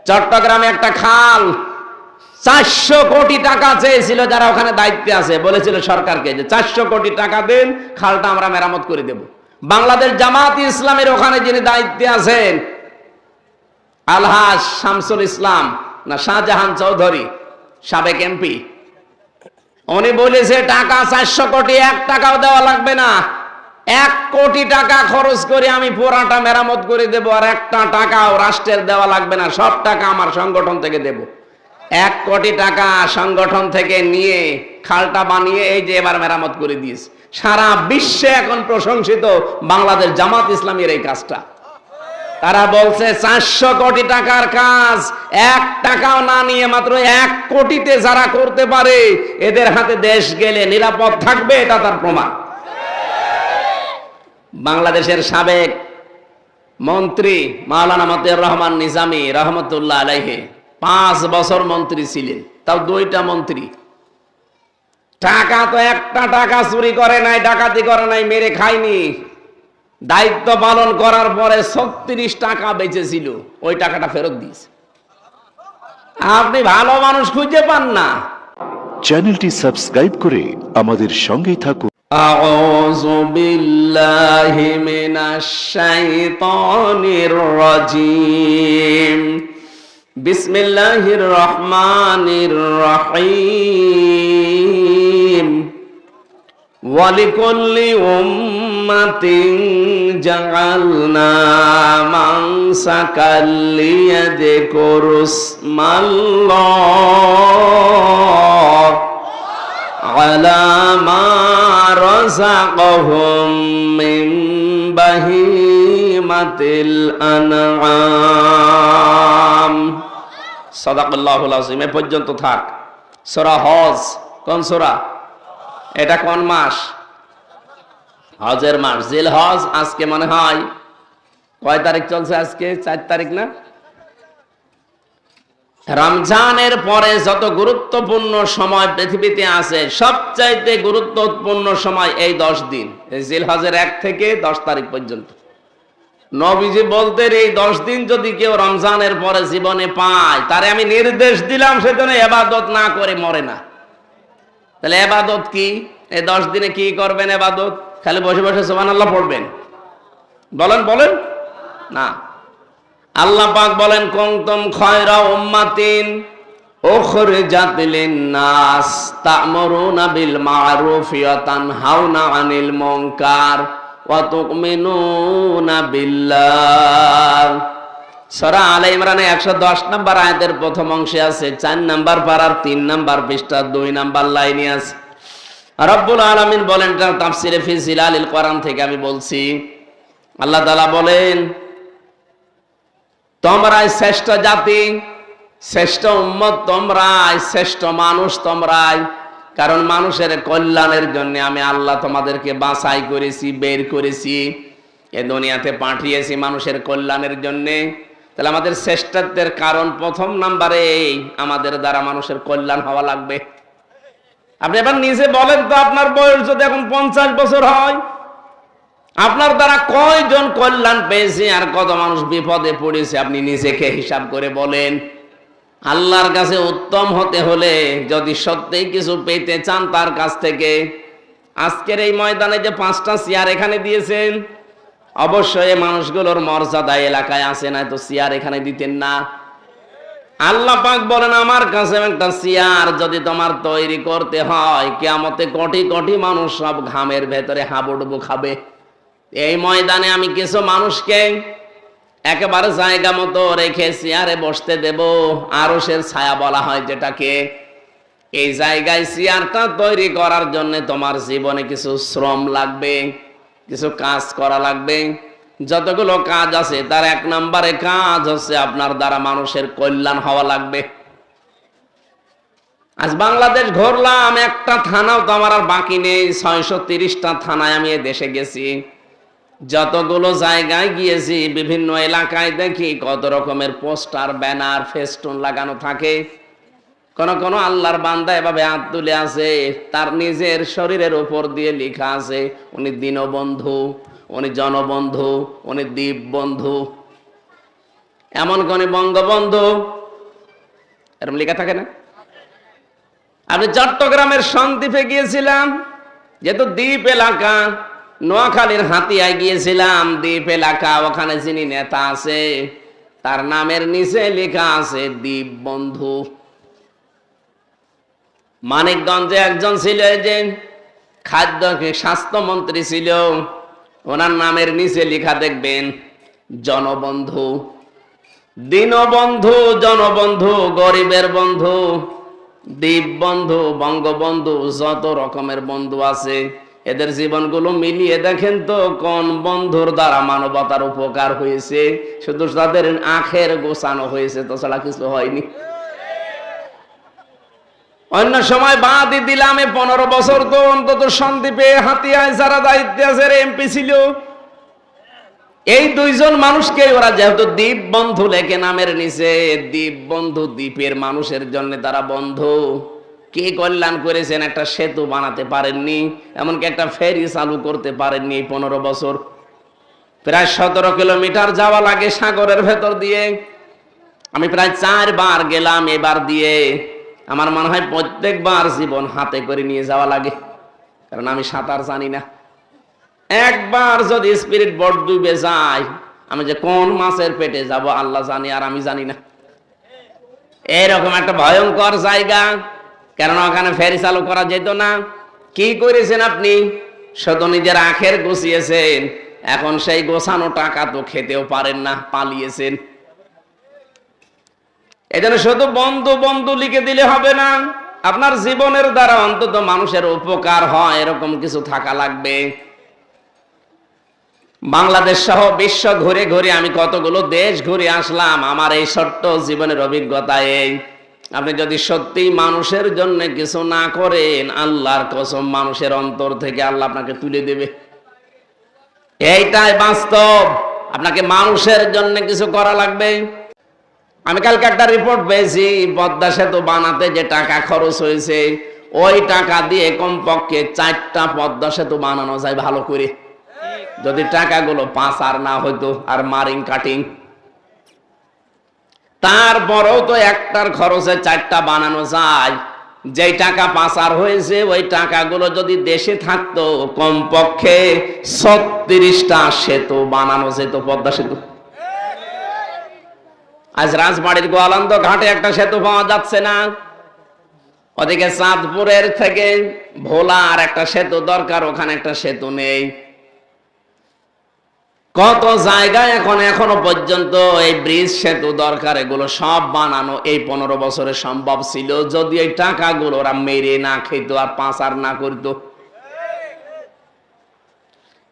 চট্টগ্রামে একটা খাল 400 কোটি টাকা চেয়েছিল যারা ওখানে দায়িত্বে আছে, বলেছিল সরকারকে যে 400 কোটি টাকা দেন, খালটা আমরা মেরামত করে দেব। বাংলাদেশ জামাত ইসলামের ওখানে যিনি দায়িত্বে আছেন আলহাজ শামসুল ইসলাম না শাহজাহান চৌধুরী, সাবেক এমপি, উনি বলেছে টাকা 400 কোটি, 1 টাকাও দেওয়া লাগবে না, 1 কোটি টাকা খরচ করে আমি পুরাটা মেরামত করে দেব, আর 1টা টাকাও রাষ্ট্রের দেওয়া লাগবে না, সব টাকা আমার সংগঠন থেকে দেব। 1 কোটি টাকা সংগঠন থেকে নিয়ে খালটা বানিয়ে এই যে এবার মেরামত করে দিয়েছে। সারা বিশ্বে এখন প্রশংসিত বাংলাদেশ জামাত ইসলামের এই কাজটা। তারা বলছে 400 কোটি টাকার কাজ 1 টাকাও না নিয়ে মাত্র 1 কোটিতে যারা করতে পারে এদের হাতে দেশ গেলে নিরাপদ থাকবে, এটা তার প্রমাণ। বাংলাদেশের সাবেক মন্ত্রী মাওলানা মতিউর রহমান নিজামী রহমতুল্লাহ আলাইহি 5 বছর মন্ত্রী ছিলেন, তাও 2টা মন্ত্রী। টাকা তো 1টা টাকা চুরি করে নাই, ডাকাতি করে নাই, মেরে খায়নি। দায়িত্ব পালন করার পরে 36 টাকা বেঁচেছিল, ওই টাকাটা ফেরত দিয়েছে। আপনি ভালো মানুষ খুঁজে পান না। চ্যানেলটি সাবস্ক্রাইব করে আমাদের সঙ্গেই থাকুন। আউযু বিল্লাহি মিনাশ শাইতানির রাজীম। বিসমিল্লাহির রহমানির রহিম। ওয়ালিকুল্লি উম্মাতিন জাআলনা মানসাকাল লিয়াযকুরুসমাল্লাহ আলা মা রাযাকাহুম মিন বাহিমাতিল আনআম। সাদাকাল্লাহুল আযীম। এ পর্যন্ত থাক। সূরা হজ। কোন সূরা? এটা কোন মাস? হজের মাস, জিলহজ। আজকে মনে হয় কয় তারিখ চলছে? আজকে 4 তারিখ না? রমজানের পরে যত গুরুত্বপূর্ণ সময় পৃথিবীতে আছে সবচাইতে গুরুত্বপূর্ণ সময় এই 10 দিন, এই জিলহজের 1 থেকে 10 তারিখ পর্যন্ত। নবীজি বলতেন এই 10 দিন যদি কেউ রমজানের পরে জীবনে পায় তারে আমি নির্দেশ দিলাম সে যেন ইবাদত না করে মরে না। তাহলে ইবাদত কি? এই 10 দিনে কি করবেন ইবাদত? খালি বসে বসে সুবহানাল্লাহ পড়বেন? বলেন বলেন না। আল্লাহ পাক বলেন কুনতুম খায়রা উম্মাতিন উখরিজাত লিন-নাস তা'মুরুনা বিল মা'রুফ ওয়া তানহাউনা আনিল মুনকার ওয়া তু'মিনুনা বিল্লাহ। সূরা আলে ইমরানে 110 নম্বর আয়াতের প্রথম অংশে আছে, 4 নম্বর পারার 3 নম্বর পৃষ্ঠা 2 নম্বর লাইনে আছে। রব্বুল আলামিন বলেন, তাফসিরে ফি জিলালিল কোরআন থেকে আমি বলছি, আল্লাহ তাআলা বলেন তোমরাই শ্রেষ্ঠ জাতি, শ্রেষ্ঠ উম্মত তোমরাই, শ্রেষ্ঠ মানুষ তোমরাই। কারণ মানুষের কল্যাণের জন্য আমি আল্লাহ তোমাদেরকে বাছাই করেছি, বের করেছি, এ দুনিয়াতে পাঠিয়েছি মানুষের কল্যাণের জন্য। তাহলে আমাদের শ্রেষ্ঠত্বের কারণ প্রথম নম্বরে আমাদের দ্বারা মানুষের কল্যাণ হওয়া লাগবে। আপনি এবার নিজে বলেন তো, আপনার বয়স যদি এখন 50 বছর হয়, আপনার দ্বারা কয়জন কল্যাণ পেয়েছে আর কত মানুষ বিপদে পড়েছে আপনি নিজেকে হিসাব করে বলেন। আল্লাহর কাছে উত্তম হতে হলে যদি সত্যিই কিছু পেতে চান তার কাছ থেকে, আজকের এই ময়দানে যে 5টা চেয়ার এখানে দিয়েছেন, অবশ্যই এই মানুষগুলোর মর্যাদা এলাকায় আছে, না তো চেয়ার এখানে দিতেন না। আল্লাহ পাক বলেন আমার কাছে একটা চেয়ার যদি তোমার তৈরি করতে হয়, কিয়ামতে কোটি কোটি মানুষ সব ঘামের ভেতরে হাবুডুবু খাবে। এই ময়দানে আমি কিছু মানুষকে একেবারে জায়গা মতো রেখে চেয়ারে বসতে দেব, আরশের ছায়া বলা হয় যেটাকে। এই জায়গায় চেয়ারটা তৈরি করার জন্য তোমার জীবনে কিছু শ্রম লাগবে, কিছু কাজ করা লাগবে। যতগুলো কাজ আছে তার 1 নম্বরে কাজ হচ্ছে আপনার দ্বারা মানুষের কল্যাণ হওয়া লাগবে। আজ বাংলাদেশ ঘুরলাম, একটা থানাও তো আমার আর বাকি নেই। 630টা থানায় আমি এ দেশে গেছি। যতগুলো জায়গায় গিয়েছি বিভিন্ন এলাকায় দেখি কত রকমের পোস্টার, ব্যানার, ফেস্টুন লাগানো থাকে। কোন কোন আল্লাহর বান্দা এভাবে হাত তুলে আছে, তার নিজের শরীরের উপর দিয়ে লেখা আছে উনি দীনবন্ধু, উনি জনবন্ধু, উনি দ্বীপ বন্ধু। এমন কোন বঙ্গবন্ধু এরকম লেখা থাকে না? আপনি চট্টগ্রামের সন্দ্বীপে গিয়েছিলাম, যেহেতু দ্বীপ এলাকা, নোয়াখালীর হাতিয়ায় গিয়েছিলাম, দ্বীপ এলাকা, ওখানে যিনি নেতা আছে তার নামের নিচে লেখা আছে দ্বীপ বন্ধু। মানিকগঞ্জে একজন ছিল, এই যে খাদ্য স্বাস্থ্যমন্ত্রী ছিল, ওনার নামের নিচে লেখা দেখবেন জনবন্ধু। দীনবন্ধু, জনবন্ধু, গরিবের বন্ধু, দ্বীপ বন্ধু, বঙ্গবন্ধু, যত রকমের বন্ধু আছে, এদের জীবনগুলো মিলিয়ে দেখেন তো কোন বন্ধুর দ্বারা মানবতার উপকার হয়েছে? শুধু তাদের আখের গোছানো হয়েছে, তো ছাড়া কিছু হয়নি। অন্য সময় বাদই দিলাম, 15 বছর তো অন্তত সন্দ্বীপে হাতিয়ায় যারা দায়িত্বে আছে এমপি ছিল, এই দুইজন মানুষকে ওরা যেহেতু দ্বীপ বন্ধু লেখে নামের নিচে, দ্বীপ বন্ধু, দ্বীপের মানুষের জন্য তারা বন্ধু। কি কল্যাণ করেছেন? একটা সেতু বানাতে পারেননি, এমনকি একটা ফেরি চালু করতে পারেননি। 15 বছর প্রায় 17 কিলোমিটার যাওয়া লাগে সাগরের ভেতর দিয়ে। আমি প্রায় 4 বার গেলাম এবার দিয়ে। আমার মনে হয় প্রত্যেকবার জীবন হাতে করে নিয়ে যাওয়া লাগে, কারণ আমি সাঁতার জানি না। একবার যদি স্পিরিট বোট ডুবে যায়, আমি যে কোন মাছের পেটে যাব আল্লাহ জানি, আর আমি জানি না। এরকম একটা ভয়ঙ্কর জায়গা, কারণ ওখানে ফেরি চালু করা যেত না। কি করেছেন আপনি? শুধু নিজের আখের গুছিয়েছেন, এখন সেই গোছানো টাকা তো খেতেও পারেন না, পালিয়েছেন। এজন্য শুধু বন্ধু বন্ধু লিখে দিলে হবে না, আপনার জীবনের দ্বারা অন্তত মানুষের উপকার হয় এরকম কিছু থাকা লাগবে। বাংলাদেশ সহ বিশ্ব ঘুরে ঘুরে আমি কতগুলো দেশ ঘুরে আসলাম। আমার এই ছোট্ট জীবনের অভিজ্ঞতা এই, আপনি যদি সত্যি মানুষের জন্য কিছু না করেন, আল্লাহর কসম মানুষের অন্তর থেকে আল্লাহ আপনাকে তুলে দেবে। এইটাই বাস্তব। আপনাকে মানুষের জন্য কিছু করা লাগবে। আমি কালকে একটা রিপোর্ট পেয়েছি, পদ্মা সেতু বানাতে যে টাকা খরচ হয়েছে, ওই টাকা দিয়ে কমপক্ষে 4টা পদ্মা সেতু বানানো যায় ভালো করে, যদি টাকাগুলো পাচার না হইতো আর মারিং কাটিং। তারপরেও তো একটার খরচে 4টা বানানো যায়। যেই টাকা পাচার হয়েছে ওই টাকাগুলো যদি দেশে থাকতো, কমপক্ষে 36টা সেতু বানানো যেত, পদ্মা সেতু। আজ রাজবাড়ির গোয়ালন্দ ঘাটে একটা সেতু পাওয়া যাচ্ছে না, ওদিকে চাঁদপুরের থেকে ভোলা আর একটা সেতু দরকার, ওখানে একটা সেতু নেই। কত জায়গায় এখনো পর্যন্ত এই ব্রিজ সেতু দরকার, এগুলো সব বানানো এই 15 বছরে সম্ভব ছিল যদি এই টাকাগুলো ওরা মেরে না খেত আর পাচার না করতো।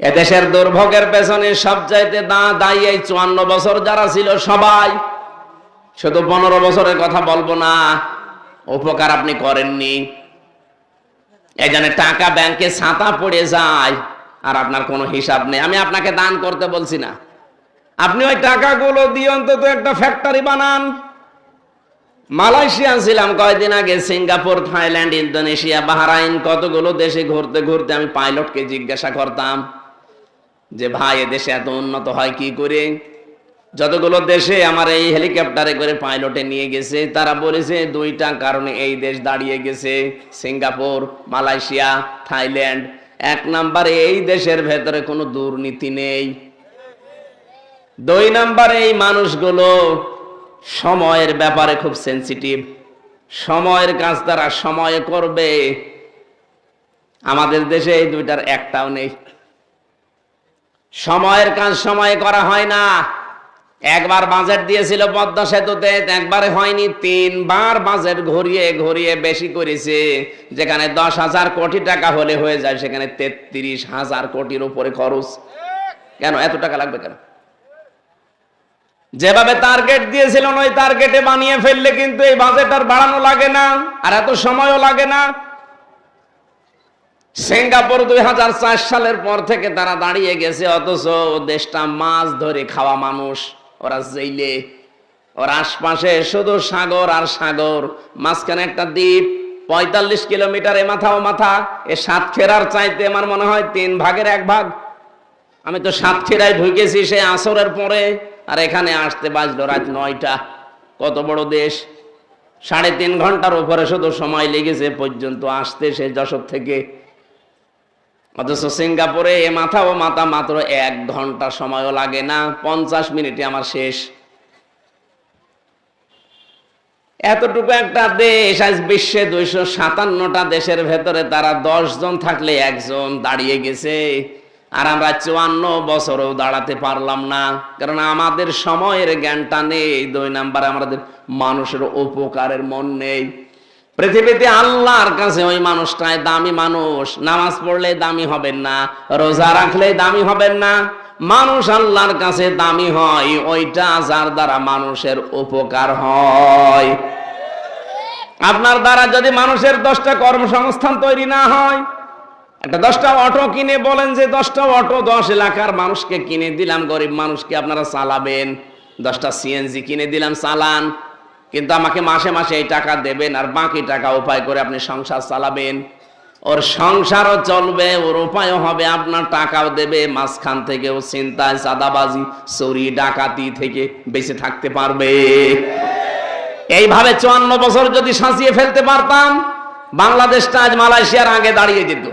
এদেশের দুর্ভোগের পেছনে সবচাইতে দায়ী এই 54 বছর যারা ছিল সবাই। শুধু 15 বছরের কথা বলবো না, উপকার আপনি করেননি। এখানে টাকা ব্যাংকে ছাতা পড়ে যায় আর আপনার কোনো হিসাব নেই। আমি আপনাকে দান করতে বলছি না, আপনি ওই টাকাগুলো দিয়ে অন্তত একটা ফ্যাক্টরি বানান। মালয়েশিয়া ছিলাম কয়েকদিন আগে, সিঙ্গাপুর, থাইল্যান্ড, ইন্দোনেশিয়া, বাহরাইন, কতগুলো দেশে ঘুরতে ঘুরতে আমি পাইলটকে জিজ্ঞাসা করতাম যে ভাই এদেশে এত উন্নত হয় কি করে? যতগুলো দেশে আমার এই হেলিকপ্টারে করে পাইলটে নিয়ে গেছে, তারা বলেছে 2টা কারণে এই দেশ দাঁড়িয়ে গেছে, সিঙ্গাপুর, মালয়েশিয়া, থাইল্যান্ড। 1 নম্বরে এই দেশের ভেতরে কোনো দুর্নীতি নেই। 2 নম্বরে এই মানুষগুলো সময়ের ব্যাপারে খুব সেনসিটিভ, সময়ের কাজ তারা সময়ে করবে। আমাদের দেশে এই 2টার একটাও নেই। সময়ের কাজ সময়ে করা হয় না। একবার বাজেট দিয়েছিল পদ্মা সেতুতে, একবারে হয়নি, 3 বার বাজেট ঘুরিয়ে ঘুরিয়ে বেশি করেছে। যেখানে 10,000 কোটি টাকা হলে হয়ে যায়, সেখানে 33,000 কোটির উপরে খরচ। কেন এত টাকা লাগবে কেন? যেভাবে টার্গেট দিয়েছিল ওই টার্গেটে বানিয়ে ফেললে কিন্তু এই বাজেট আর বাড়ানো লাগে না, আর এত সময়ও লাগে না। সিঙ্গাপুর 2004 সালের পর থেকে তারা দাঁড়িয়ে গেছে, অথচ দেশটা মাছ ধরে খাওয়া মানুষ, ওরা জেলে, ওর আশপাশে শুধু সাগর আর সাগর, মাঝখানে একটা দ্বীপ, 45 কিলোমিটার এ মাথা ও মাথা। এ সাতক্ষীরার চাইতে আমার মনে হয় 3 ভাগের 1 ভাগ। আমি তো সাতক্ষীরায় ঢুকেছি সে আসরের পরে, আর এখানে আসতে বাজলো রাত 9টা। কত বড় দেশ, 3.5 ঘন্টার উপরে শুধু সময় লেগেছে পর্যন্ত আসতে সে যশোর থেকে। অথচ সিঙ্গাপুরে এ মাথা ও মাথা মাত্র 1 ঘন্টা সময়ও লাগে না, 50 মিনিটে আমার শেষ। এতটুকু একটা দেশ, আজ বিশ্বে 257টা দেশের ভেতরে তারা 10 জন থাকলে একজন দাঁড়িয়ে গেছে, আর আমরা 54 বছরও দাঁড়াতে পারলাম না। কারণ আমাদের সময়ের জ্ঞানটা নেই, 2 নাম্বার আমাদের মানুষের উপকারের মন নেই। পৃথিবীতে আল্লাহর কাছে ওই মানুষটাই দামি মানুষ, নামাজ পড়লে দামি হবেন না, রোজা রাখলে দামি হবেন না। মানুষ আল্লাহর কাছে দামি হয় ওইটা যার দ্বারা মানুষের উপকার হয়। আপনার দ্বারা যদি মানুষের 10টা কর্মসংস্থান তৈরি না হয়, একটা 10টা অটো কিনে বলেন যে 10টা অটো 10 এলাকার মানুষকে কিনে দিলাম, গরিব মানুষকে আপনারা চালাবেন, 10টা সিএনজি কিনে দিলাম চালান, কিন্তু আমাকে মাসে মাসে এই টাকা দেবেন আর বাকি টাকা উপায় করে আপনি সংসার চালাবেন। ওর সংসারও চলবে, ওর উপায়ও হবে, আপনার টাকাও দেবে, মাঝখান থেকে ও চিন্তায় চাঁদাবাজি চুরি ডাকাতি থেকে বেঁচে থাকতে পারবে। এইভাবে 54 বছর যদি সাজিয়ে ফেলতে পারতাম, বাংলাদেশটা আজ মালয়েশিয়ার আগে দাঁড়িয়ে যেত।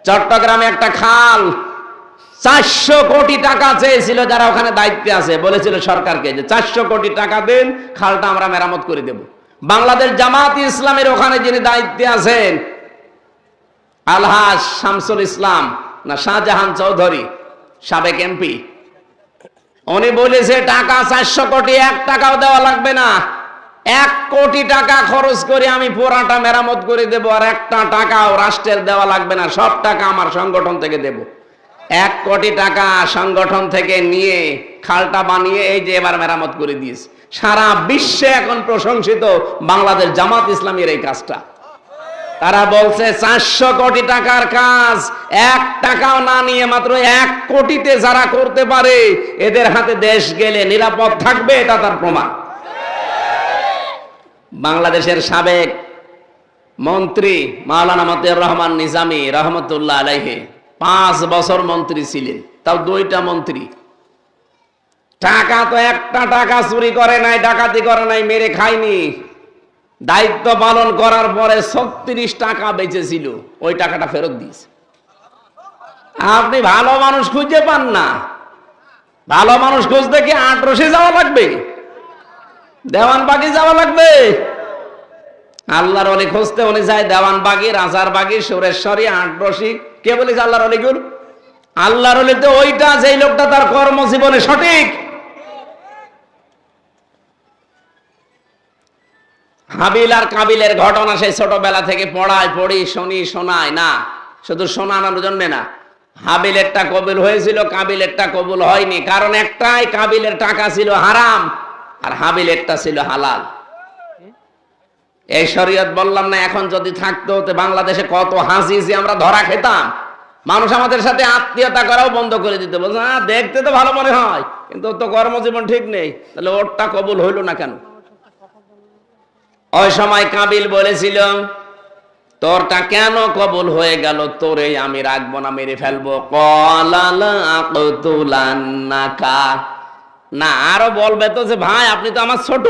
চট্টগ্রামে একটা খাল 400 কোটি টাকা চেয়েছিল যারা ওখানে দায়িত্বে আছে, বলেছিল সরকারকে যে 400 কোটি টাকা দেন, খালটা আমরা মেরামত করে দেব। বাংলাদেশ জামাত ইসলামের ওখানে যিনি দায়িত্বে আছেন আলহাজ শামসুল ইসলাম না শাহজাহান চৌধুরী, সাবেক এমপি, উনি বলেছে টাকা 400 কোটি, 1 টাকাও দেওয়া লাগবে না, 1 কোটি টাকা খরচ করে আমি পুরাটা মেরামত করে দেব, আর 1টা টাকাও রাষ্ট্রের দেওয়া লাগবে না, সব টাকা আমার সংগঠন থেকে দেব। 1 কোটি টাকা সংগঠন থেকে নিয়ে খালটা বানিয়ে এই যে এবার মেরামত করে দিয়েছে। সারা বিশ্বে এখন প্রশংসিত বাংলাদেশ জামাত ইসলামের এই কাজটা। তারা বলছে 400 কোটি টাকার কাজ 1 টাকাও না নিয়ে মাত্র 1 কোটিতে যারা করতে পারে, এদের হাতে দেশ গেলে নিরাপদ থাকবে, এটা তার প্রমাণ। বাংলাদেশের সাবেক মন্ত্রী মাওলানা মতিউর রহমান নিজামী রহমতুল্লাহ আলাইহি 5 বছর মন্ত্রী ছিলেন, তাও 2টা মন্ত্রী। টাকা তো 1টা টাকা চুরি করে নাই, ডাকাতি করে নাই, মেরে খায়নি। দায়িত্ব পালন করার পরে 36 টাকা বেঁচেছিল, ওই টাকাটা ফেরত দিয়েছে। আপনি ভালো মানুষ খুঁজে পান না, ভালো মানুষ খুঁজতে কি আটরশি যাওয়া লাগবে, দেওয়ানবাগি যাওয়া লাগবে? আল্লাহর ওলি খুঁজতে উনি যায় দেওয়ানবাগি, রাজারবাগি, সুরেশ্বরী, আটরশি। কে বলেছে আল্লাহর অলিগুল? আল্লাহর ওলি তো ওইটা যেই লোকটা তার কর্মজীবনে সঠিক। হাবিল আর কাবিলের ঘটনা সেই ছোটবেলা থেকে পড়ি শোনায় না, শুধু শোনানোর জন্য না। হাবিলেরটা কবুল হয়েছিল, কাবিলেরটা কবুল হয়নি, কারণ একটাই, কাবিলের টাকা ছিল হারাম আর হাবিলেরটা ছিল হালাল। এই শরীয়ত বললাম না, এখন যদি থাকতো তো বাংলাদেশে কত হাসি আমরা ধরা খেতাম। মানুষ আমাদের সাথে আত্মীয়তা করাও বন্ধ করে দিতে, বলছে না দেখতে তো ভালো মনে হয় কিন্তু তো কর্মজীবন ঠিক নেই, তাহলে ওরটা কবুল হইল না কেন? ওই সময় কাবিল বলেছিল তোরটা কেন কবুল হয়ে গেল, তোরে আমি রাখবো না, মেরে ফেলবো। না, আরো বলবে তো যে ভাই আপনি তো আমার ছোট,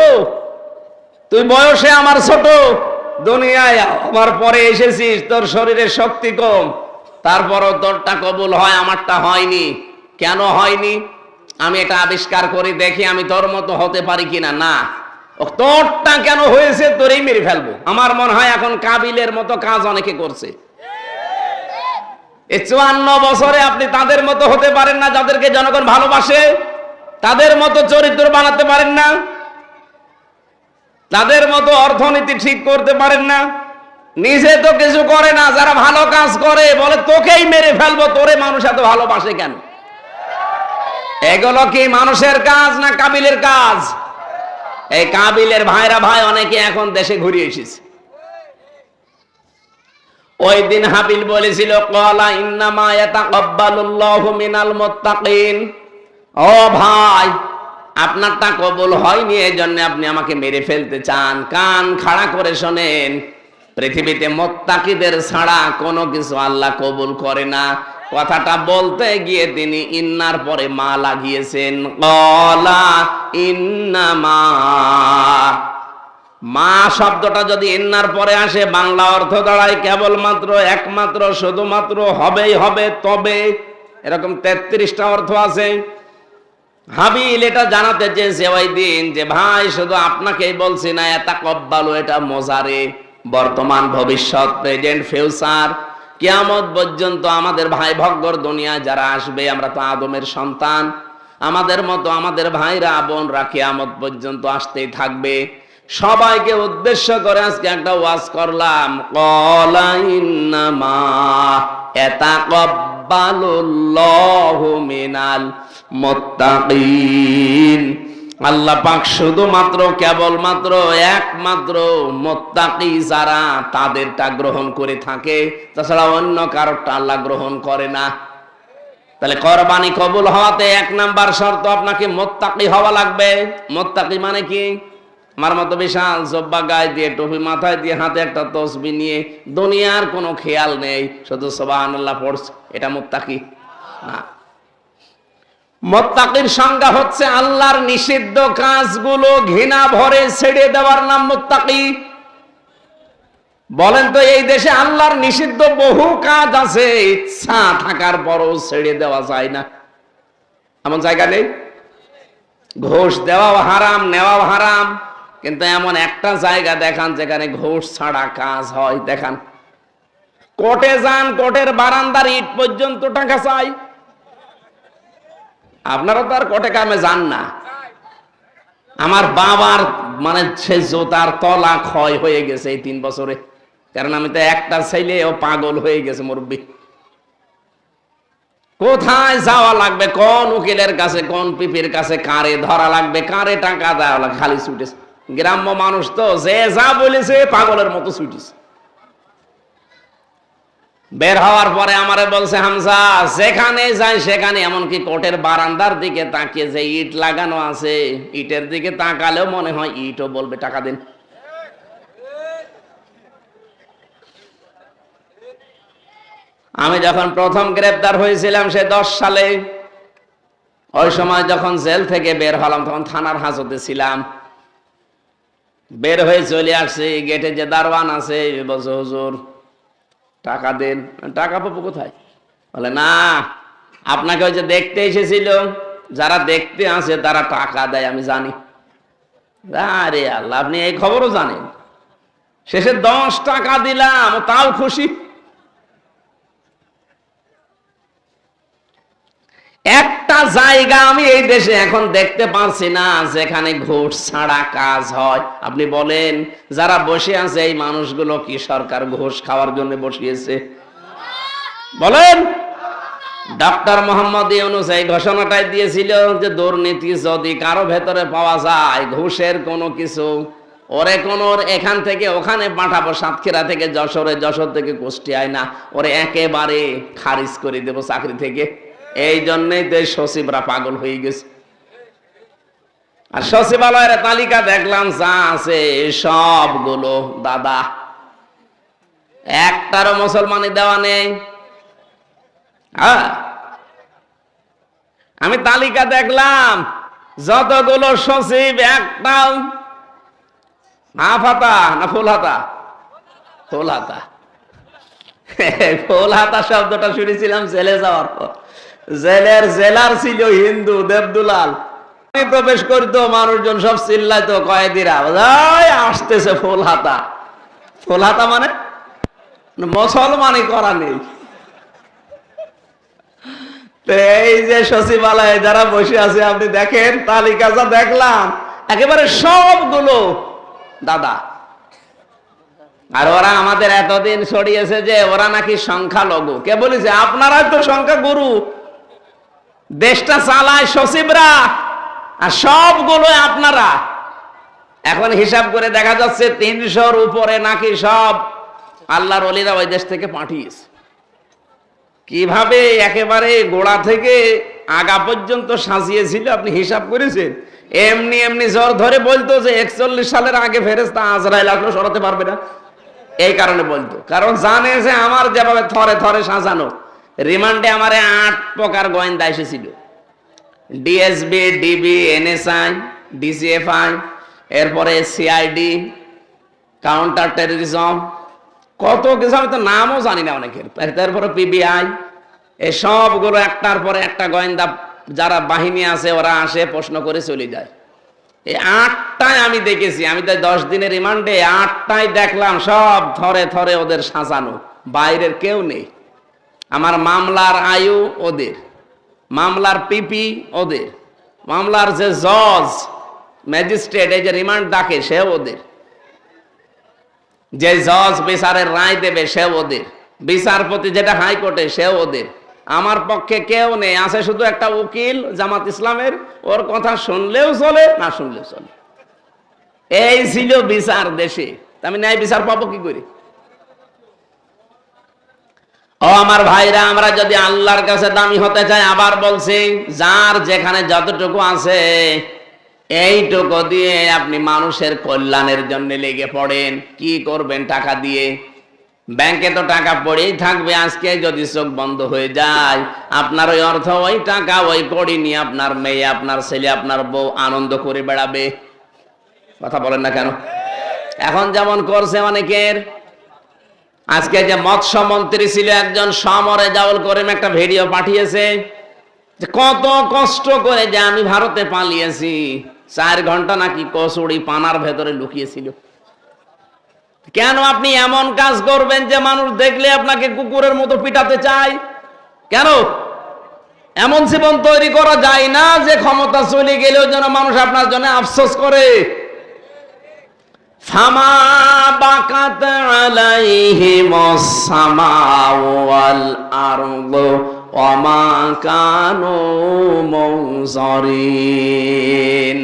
তুই বয়সে আমার ছোট, দুনিয়ায় আমার পরে এসেছিস, তোর শরীরে শক্তি কম, তারপরও তোরটা কবুল হয়, আমারটা হয়নি। কেন হয়নি? আমি এটা আবিষ্কার করি, দেখি আমি তোর মতো হতে পারি কিনা। না, তোরটা কেন হয়েছে তোরেই মেরে ফেলবো। আমার মনে হয় এখন কাবিলের মতো কাজ অনেকে করছে। এই 54 বছরে আপনি তাদের মতো হতে পারেন না যাদেরকে জনগণ ভালোবাসে, তাদের মতো চরিত্র বানাতে পারেন না, তাদের মতো অর্থনীতি ঠিক করতে পারেন না, নিজে তো কিছু করে না, যারা ভালো কাজ করে বলে তোকেই মেরে ফেলবো, তোরে মানুষ এত ভালোবাসে কেন? এগুলো কি মানুষের কাজ না কাবিলের কাজ? এই কাবিলের ভাইরা ভাই অনেকে এখন দেশে ঘুরে এসেছে। ওই দিন হাবিল বলেছিল ক্বালা ইন্নামা ইয়াতাকাব্বালুল্লাহু মিনাল মুত্তাকিন, ও ভাই আপনারটা কবুল হয়নি এজন্য আপনি আমাকে মেরে ফেলতে চান। কান খাড়া করে শোনেন, পৃথিবীতে মুত্তাকিদের ছাড়া কোনো কিছু আল্লাহ কবুল করে না। কথাটা বলতে গিয়ে তিনি ইন্নার পরে মা লাগিয়েছেন। ক্বালা ইন্নামা, মা শব্দটা যদি ইন্নার পরে আসে বাংলা অর্থ দাঁড়ায় কেবলমাত্র, একমাত্র, শুধুমাত্র, হবেই হবে, তবে, এরকম 33টা অর্থ আছে। হাবিল এটা জানাতে চেয়েছে ওই দিন যে ভাই শুধু আপনাকেই বলছি না, ইয়াতাকাব্বালু এটা মোজারে, বর্তমান, ভবিষ্যৎ, প্রেজেন্ট, ফিউচার, কিয়ামত পর্যন্ত আমাদের ভাই ভগ্গর দুনিয়ায় যারা আসবে, আমরা তো আদমের সন্তান, আমাদের মতো আমাদের ভাইরা বোনরা কিয়ামত পর্যন্ত আসতেই থাকবে। সবাইকে উদ্দেশ্য করে আজকে একটা ওয়াজ করলাম। ক্বালা ইন্নামা ইয়াতাকাব্বালুল্লাহু মিনাল মুত্তাকিন, আল্লাহ পাক শুধুমাত্র, কেবলমাত্র, একমাত্র মুত্তাকি যারা তাদেরটা গ্রহণ করে থাকে, তাছাড়া অন্য কারোরটা আল্লাহ গ্রহণ করে না। তাহলে কোরবানি কবুল হওয়াতে 1 নাম্বার শর্ত আপনাকে মুত্তাকি হওয়া লাগবে। মুত্তাকি মানে কি? আমার মতো বিশাল জব্বা গায়ে দিয়ে, টুপি মাথায় দিয়ে, হাতে একটা তসবিহ নিয়ে, দুনিয়ার কোনো খেয়াল নেই, শুধু সুবহানাল্লাহ পড়ছে, এটা মুত্তাকি না। মুত্তাকির সংজ্ঞা হচ্ছে আল্লাহর নিষিদ্ধ কাজগুলো ঘৃণা ভরে ছেড়ে দেওয়ার নাম মুত্তাকি। বলেন তো এই দেশে আল্লাহর নিষিদ্ধ বহু কাজ আছে, ইচ্ছা থাকার পরও ছেড়ে দেওয়া যায় না, এমন জায়গা নেই? ঘুষ দেওয়াও হারাম, নেওয়াও হারাম, কিন্তু এমন একটা জায়গা দেখান যেখানে ঘুষ ছাড়া কাজ হয়। দেখান, কোর্টে যান, কোর্টের বারান্দার ইট পর্যন্ত টাকা চাই। আপনারা তো আর কোর্টে কামে যান না। আমার বাবার মানে সে জোতার তলা ক্ষয় হয়ে গেছে এই 3 বছরে, কারণ আমি তো একটা ছেলে, ও পাগল হয়ে গেছে মুরব্বী। কোথায় যাওয়া লাগবে, কোন উকিলের কাছে, কোন পিপির কাছে, কারে ধরা লাগবে, কারে টাকা দেওয়া লাগবে, খালি ছুটেছে। গ্রাম্য মানুষ তো যে যা বলেছে পাগলের মতো ছুটেছে। বের হওয়ার পরে আমারে বলছে, হামজা যেখানে যাই সেখানে, এমনকি কোর্টের বারান্দার দিকে তাকিয়ে যে ইট লাগানো আছে, ইটের দিকে তাকালেও মনে হয় ইটও বলবে টাকা দিন। আমি যখন প্রথম গ্রেফতার হয়েছিলাম সে 10 সালে, ওই সময় যখন জেল থেকে বের হলাম তখন থানার হাজতে ছিলাম। বের হয়ে চলে আসছি, গেটে যে দারোয়ান আছে বলছে, হুজুর টাকা দেন। টাকা পাবো কোথায়? বলে না, আপনাকে ওই যে দেখতে এসেছিল, যারা দেখতে আসে তারা টাকা দেয়, আমি জানি। আরে আল্লাহ, আপনি এই খবরও জানেন? শেষে 10 টাকা দিলাম, তাও খুশি। একটা জায়গা আমি এই দেশে এখন দেখতে পাচ্ছি না যেখানে ঘুষ ছাড়া কাজ হয়। আপনি বলেন, যারা বসে আছে এই মানুষগুলো কি সরকার ঘুষ খাওয়ার জন্য বসিয়েছে? বলেন। ডক্টর মোহাম্মদ ইউনূস এই ঘোষণাটাই দিয়েছিল যে দুর্নীতি যদি কারো ভেতরে পাওয়া যায়, ঘুষের কোনো কিছু, ওরে কোন এখান থেকে ওখানে পাঠাবো, সাতক্ষীরা থেকে যশোরে, যশোর থেকে কুষ্টিয়ায় না, ওরে একেবারে খারিজ করে দেবো চাকরি থেকে। এই জন্যই দেশ সচিবরা পাগল হয়ে গেছে। আর সচিবালয়ের তালিকা দেখলাম যা আছে সবগুলো দাদা, একটারও মুসলমানি দেওয়া নেই। আমি তালিকা দেখলাম, যতগুলো সচিব একটাও হাফ হাতা না ফুল হাতা? ফুল হাতা। ফুল হাতা শব্দটা শুনেছিলাম জেলে যাওয়ার পর। জেলের জেলার ছিল হিন্দু দেবদুলাল, প্রবেশ করতো, মানুষজন সব চিল্লাইতো, কয়েদিরা আসতেছে ফুল হাতা। ফুল হাতা মানে মুসলমানি করা নেই। এই যে সচিবালয়ে যারা বসে আছে, আপনি দেখেন তালিকা যা দেখলাম, একেবারে সবগুলো দাদা। আর ওরা আমাদের এতদিন ছড়িয়েছে যে ওরা নাকি সংখ্যালঘু। কে বলেছে? আপনারা তো সংখ্যা গুরু, দেশটা চালায় সচিবরা, আর সবগুলো আপনারা। এখন হিসাব করে দেখা যাচ্ছে 300-র উপরে নাকি সব আল্লাহর ওলিরা ওই দেশ থেকে পাঠিয়েছে। কিভাবে একেবারে গোড়া থেকে আগা পর্যন্ত সাজিয়েছিল আপনি হিসাব করেছেন? এমনি এমনি জ্বর ধরে বলতো যে 41 সালের আগে ফেরেশতা আজরাইল আসলে সরাতে পারবে না, এই কারণে বলতো। কারণ জানে যে আমার যেভাবে থরে থরে সাজানো, রিমান্ডে আমারে 8 প্রকার গোয়েন্দা এসেছিল, ডিএসবি, ডিবি, এনএসআই, ডিসিএফআই, এরপরে সিআইডি, কাউন্টার টেররিজম, কত কিছু আমি তো নামও জানি না অনেকের, তারপরে পিবিআই, এই সবগুলো একটার পরে একটা গোয়েন্দা যারা বাহিনী আছে ওরা আসে প্রশ্ন করে চলে যায়। এই 8টায় আমি দেখেছি, আমি তো 10 দিনের রিমান্ডে 8টায় দেখলাম সব থরে থরে ওদের সাজানো, বাইরের কেউ নেই। আমার মামলার আয়ু ওদের, মামলার পিপি ওদের, মামলার যে জজ ম্যাজিস্ট্রেট এই যে রিমান্ড ডাকে সে ওদের, যে জজ বিচারের রায় দেবে সে ওদের, বিচারপতি যেটা হাইকোর্টে সে ওদের। আমার পক্ষে কেউ নেই, আছে শুধু একটা উকিল জামাত ইসলামের, ওর কথা শুনলেও চলে না শুনলেও চলে। এই ছিল বিচার দেশে, আমি ন্যায় বিচার পাবো কি করে? ও আমার ভাইরা, আমরা যদি আল্লাহর কাছে দামি হতে চাই, আবার বলছি যার যেখানে যতটুকু আছে এইটুকু দিয়ে আপনি মানুষের কল্যাণের জন্য লেগে পড়েন। কি করবেন টাকা দিয়ে? ব্যাংকে তো টাকা পড়েই থাকবে, আজকে যদি চোখ বন্ধ হয়ে যায় আপনার ওই অর্থ, ওই টাকা, ওই কড়ি নিয়ে আপনার মেয়ে, আপনার ছেলে, আপনার বউ আনন্দ করে বেড়াবে। কথা বলেন না কেন? এখন যেমন করছে অনেকের। আজকে যে মৎস্য মন্ত্রী ছিল একজন, সমরে জাউল করিম, একটা ভিডিও পাঠিয়েছে যে কত কষ্ট করে যে আমি ভারতে পালিয়েছি, 4 ঘন্টা নাকি কচুরি পানার ভেতরে লুকিয়েছিল। কেন আপনি এমন কাজ করবেন যে মানুষ দেখলে আপনাকে কুকুরের মতো পিটাতে চায়? কেন? এমন জীবন তৈরি করা যায় না যে ক্ষমতা চলে গেলেও যেন মানুষ আপনার জন্য আফসোস করে। ফামা বাকাত আলাইহিমুস সামাউ ওয়াল আরদু ওয়া মা কানু মুনজারিন।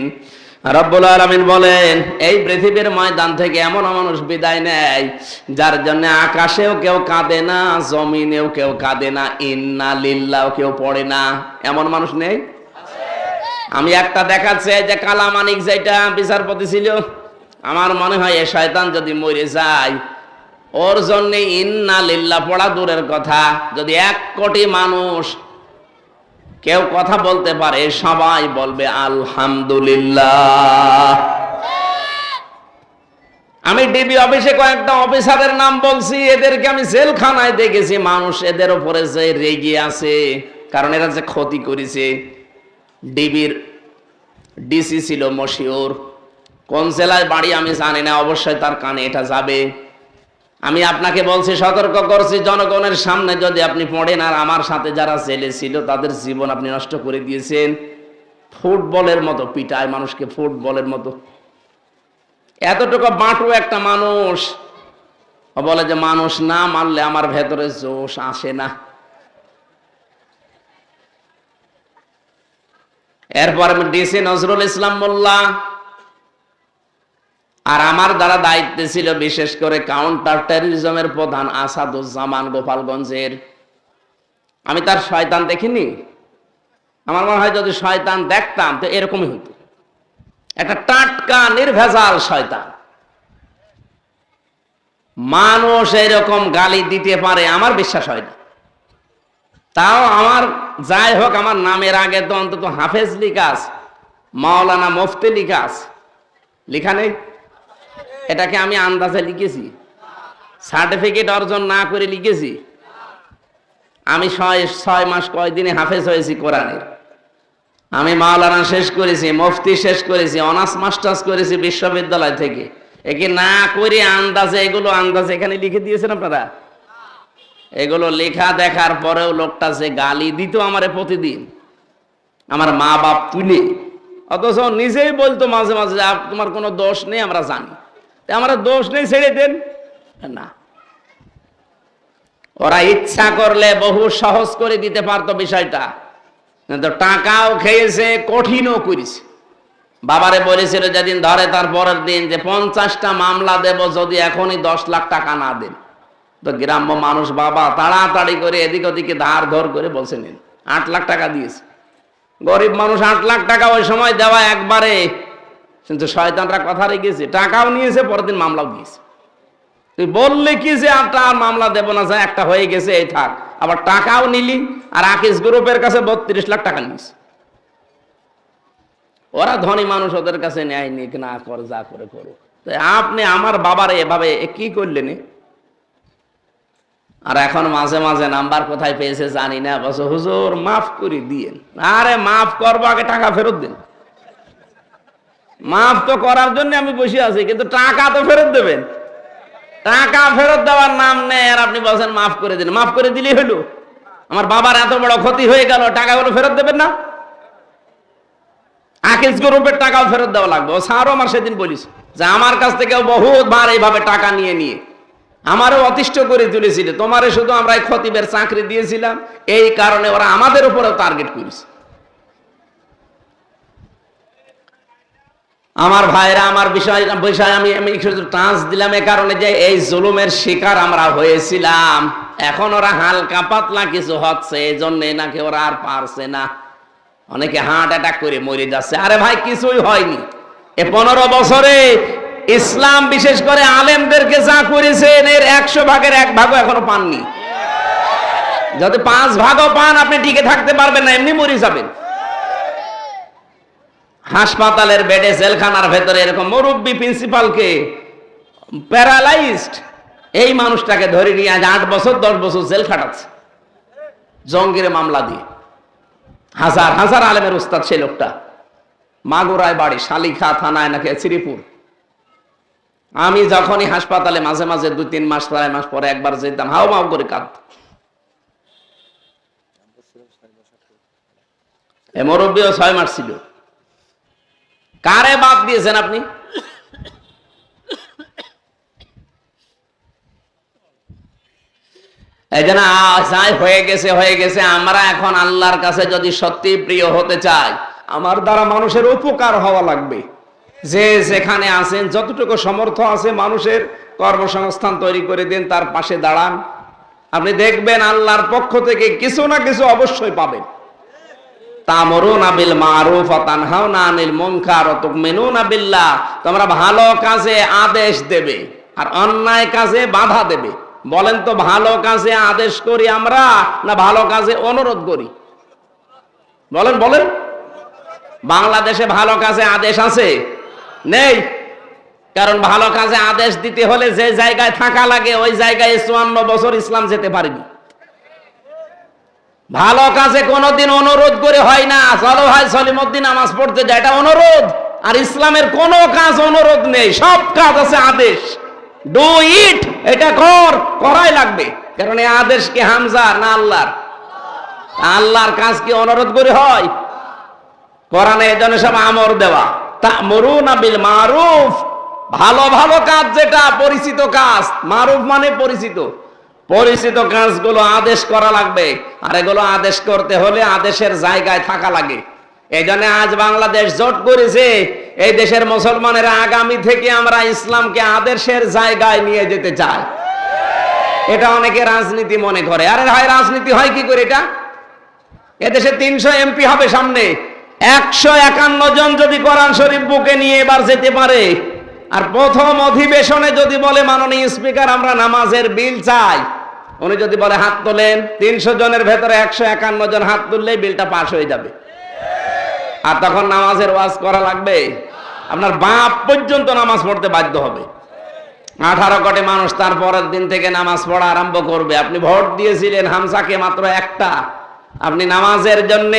রব্বুল আলামিন বলেন, এই পৃথিবীর ময়দান থেকে এমন মানুষ বিদায় নেয় যার জন্য আকাশেও কেউ কাঁদে না, জমিনেও কেউ কাঁদে না, ইন্না লিল্লাহ কেউ পড়ে না। এমন মানুষ নেই? আমি একটা দেখাচ্ছে যে কালামানিক যেটা বিচারপতি ছিল, আমার মনে হয় এ শয়তান যদি মরে যায় ওর জন্য ইন্না লিল্লাহ পড়া দূরের কথা, যদি 1 কোটি মানুষ কেউ কথা বলতে পারে সবাই বলবে আলহামদুলিল্লাহ। আমি ডিবি অফিসে কয়েকটা অফিসারের নাম বলছি, এদেরকে আমি জেলখানায় দেখেছি। মানুষ এদের উপরে যে রেগে আছে, কারণ এরা যে ক্ষতি করেছে। ডিবির ডিসি ছিল মশিউর, কোন জেলায় বাড়ি আমি জানি না, অবশ্যই তার কানে এটা যাবে। আমি আপনাকে বলছি, সতর্ক করছি, জনগণের সামনে যদি আপনি পড়েন আর আমার সাথে যারা জেলে ছিল তাদের জীবন আপনি নষ্ট করে দিয়েছেন। ফুটবলের মতো পিটায় মানুষকে, ফুটবলের মতো। এতটুকু বাঁটু একটা মানুষ বলে যে মানুষ না মারলে আমার ভেতরে জোশ আসে না। এরপর ডিসি নজরুল ইসলাম মোল্লা, আর আমার দ্বারা দায়িত্বে ছিল বিশেষ করে কাউন্টার টেররিজমের প্রধান আসাদুজ্জামান গোপালগঞ্জের। আমি তার শয়তান দেখিনি। আমার মনে হয় যদি শয়তান দেখতাম তো এরকমই হতো, একটা টাটকা নির্ভেজাল শয়তান। মানুষ এরকম গালি দিতে পারে আমার বিশ্বাস হয় না। তাও আমার যাই হোক, আমার নামের আগে তো অন্তত হাফেজ লিখা আছে, মাওলানা মুফতি লিখা আছে, লিখা নেই? এটাকে আমি আন্দাজে লিখেছি, সার্টিফিকেট অর্জন না করে লিখেছি। আমি 6 মাস কয়দিনে হাফেজ হয়েছি কোরআনের। আমি মাওলানা শেষ করেছি, মুফতি শেষ করেছি, অনার্স মাস্টার্স করেছি বিশ্ববিদ্যালয় থেকে। একে না করে আন্দাজে, এগুলো আন্দাজে এখানে লিখে দিয়েছেন আপনারা। এগুলো লেখা দেখার পরেও লোকটা যে গালি দিত আমারে প্রতিদিন, আমার মা বাপ তুলে, অথচ নিজেই বলতো মাঝে মাঝে তোমার কোনো দোষ নেই, আমরা জানি, আমরা দোষ নেই, ছেড়ে দেন না। ওরা ইচ্ছা করলে বহু সহজ করে দিতে পারতো বিষয়টা, কিন্তু টাকাও খেয়েছে, কঠিনও করেছে। বাবারে বলেছিল যেদিন ধরে তার পরের দিন যে 50টা মামলা দেব যদি এখনই 10 লাখ টাকা না দেন। তো গ্রাম্য মানুষ বাবা তাড়াতাড়ি করে এদিক ওদিকে ধার ধর করে বলছে নিন, 8 লাখ টাকা দিয়েছে। গরিব মানুষ 8 লাখ টাকা ওই সময় দেওয়া একবারে, কিন্তু শয়তানরা কথা রেখেছে, টাকাও নিয়েছে, পরের দিন মামলাও দিয়েছে। তুই বললে কি যে আর মামলা দেব না, যায় একটা হয়ে গেছে, এই থাক, আবার টাকাও নিলি, আর আকিস গ্রুপের কাছে 32 লাখ টাকা নিস। ওরা ধনী মানুষ, ওদের কাছে ন্যায় নিক না কর, যা করে করো। আপনি আমার বাবারে এভাবে কি করলেন? আর এখন মাঝে মাঝে নাম্বার কোথায় পেয়েছে জানি না, বলছে হুজুর মাফ করে দিয়েন। আরে মাফ করবো, আগে টাকা ফেরত দিন। মাফ তো করার জন্য আমি বসে আছি, কিন্তু টাকা তো ফেরত দেবেন। টাকা ফেরত দেওয়ার নাম নেই, আর আপনি বলছেন মাফ করে দিন। মাফ করে দিলেই হলো? আমার বাবার এত বড় ক্ষতি হয়ে গেল, টাকাগুলো ফেরত দেবেন না? আকিস গ্রুপের টাকাও ফেরত দেওয়া লাগবে। ও স্যারও আমার সেদিন বলিস যে আমার কাছ থেকে বহুতবার এইভাবে টাকা নিয়ে নিয়ে আমারও অতিষ্ঠ করে তুলেছিল। তোমারে শুধু আমরা এই খতিবের চাকরি দিয়েছিলাম, এই কারণে ওরা আমাদের উপরেও টার্গেট করেছে। আমার ভাইরা, আমার বিষয় আমি শুধু টাচ দিলাম এ কারণে যে এই জুলুমের শিকার আমরা হয়েছিলাম। এখন ওরা হালকা পাতলা কিছু হচ্ছে, এই জন্য নাকি ওরা আর পারছে না। অনেকে হার্ট অ্যাটাক করে মরে যাচ্ছে। আরে ভাই, কিছুই হয়নি। এ 15 বছরে ইসলাম বিশেষ করে আলেমদেরকে যা করেছেন, এর 100 ভাগের 1 ভাগও এখনো পাননি। যদি 5 ভাগও পান, আপনি টিকে থাকতে পারবেন না, এমনি মরে যাবেন। হাসপাতালের বেডে, জেলখানার ভেতরে এরকম মুরব্বী প্রিন্সিপালকে প্যারালাইজড এই মানুষটাকে ধরে নিয়ে আজ 8 বছর 10 বছর জেল খাটাচ্ছে জঙ্গির মামলা দিয়ে। হাজার হাজার আলেমের উস্তাদ সেই লোকটা। মাগুরায় বাড়ি, শালিখা থানায় নাকি শ্রীপুর। আমি যখনই হাসপাতালে মাঝে মাঝে 2-3 মাস 4 মাস পরে একবার যেতাম, হাও মাও করে কাঁদত। এ মুরব্বীও 6 মাস ছিল। কারে বাদ দিয়েছেন আপনি? এই জন্য হয়ে গেছে। আমরা এখন আল্লাহর কাছে যদি সত্যি প্রিয় হতে চাই, আমার দ্বারা মানুষের উপকার হওয়া লাগবে। যে যেখানে আছেন, যতটুকু সমর্থ আছে, মানুষের কর্মসংস্থান তৈরি করে দেন, তার পাশে দাঁড়ান। আপনি দেখবেন আল্লাহর পক্ষ থেকে কিছু না কিছু অবশ্যই পাবেন। তা'মুরুনা বিল মা'রুফ ওয়া তানহাউনা আনিল মুনকার ওয়া তু'মিনুনা বিল্লাহ। তোমরা ভালো কাজে আদেশ দেবে আর অন্যায় কাজে বাধা দেবে। বলেন তো, ভালো কাজে আদেশ করি আমরা না ভালো কাজে অনুরোধ করি? বলেন বলেন। বাংলাদেশে ভালো কাজে আদেশ আছে? নেই। কারণ ভালো কাজে আদেশ দিতে হলে যে জায়গায় থাকা লাগে, ওই জায়গায় 54 বছর ইসলাম যেতে পারেনি। ভালো কাজে কোনোদিন অনুরোধ করে হয় না। চলো ভাই সলিমুদ্দিন নামাজ পড়তে যায়, এটা অনুরোধ। আর ইসলামের কোনো কাজ অনুরোধ নেই, সব কাজ আছে আদেশ। ডু ইট, এটা করাই লাগবে। কারণ এই আদেশ কি হামজার না আল্লাহর? আল্লাহর কাজ কি অনুরোধ করে হয়? কোরআনে এজন্য সব আমর দেওয়া। তা'মুরুনা বিল মা'রুফ, ভালো ভালো কাজ, যেটা পরিচিত কাজ। মারুফ মানে পরিচিত। পরিচিত কাজগুলো আদেশ করা লাগবে। আর এগুলো আদেশ করতে হলে আদেশের জায়গায় থাকা লাগে। এই জন্য আজ বাংলাদেশ জোট করেছে, এই দেশের মুসলমানের আগামী থেকে আমরা ইসলামকে আদেশের জায়গায় নিয়ে যেতে চাই। এটা অনেকে রাজনীতি মনে করে। আরে ভাই, রাজনীতি হয় কি করে? এটা এদেশে 300 এমপি হবে সামনে। 151 জন যদি কোরআন শরীফ বুকে নিয়ে এবার যেতে পারে, আর প্রথম অধিবেশনে যদি বলে মাননীয় স্পিকার আমরা নামাজের বিল চাই, উনি যদি বলে হাত তোলেন, 300 জনের ভেতরে 151 জন হাত তুললেই বিলটা পাস হয়ে যাবে। আর তখন নামাজের ওয়াজ করা লাগবে? আপনার বাপ পর্যন্ত নামাজ পড়তে বাধ্য হবে। 18 কোটি মানুষ তার পরের দিন থেকে নামাজ পড়া আরম্ভ করবে। আপনি ভোট দিয়েছিলেন হামজাকে মাত্র একটা, আপনি নামাজের জন্য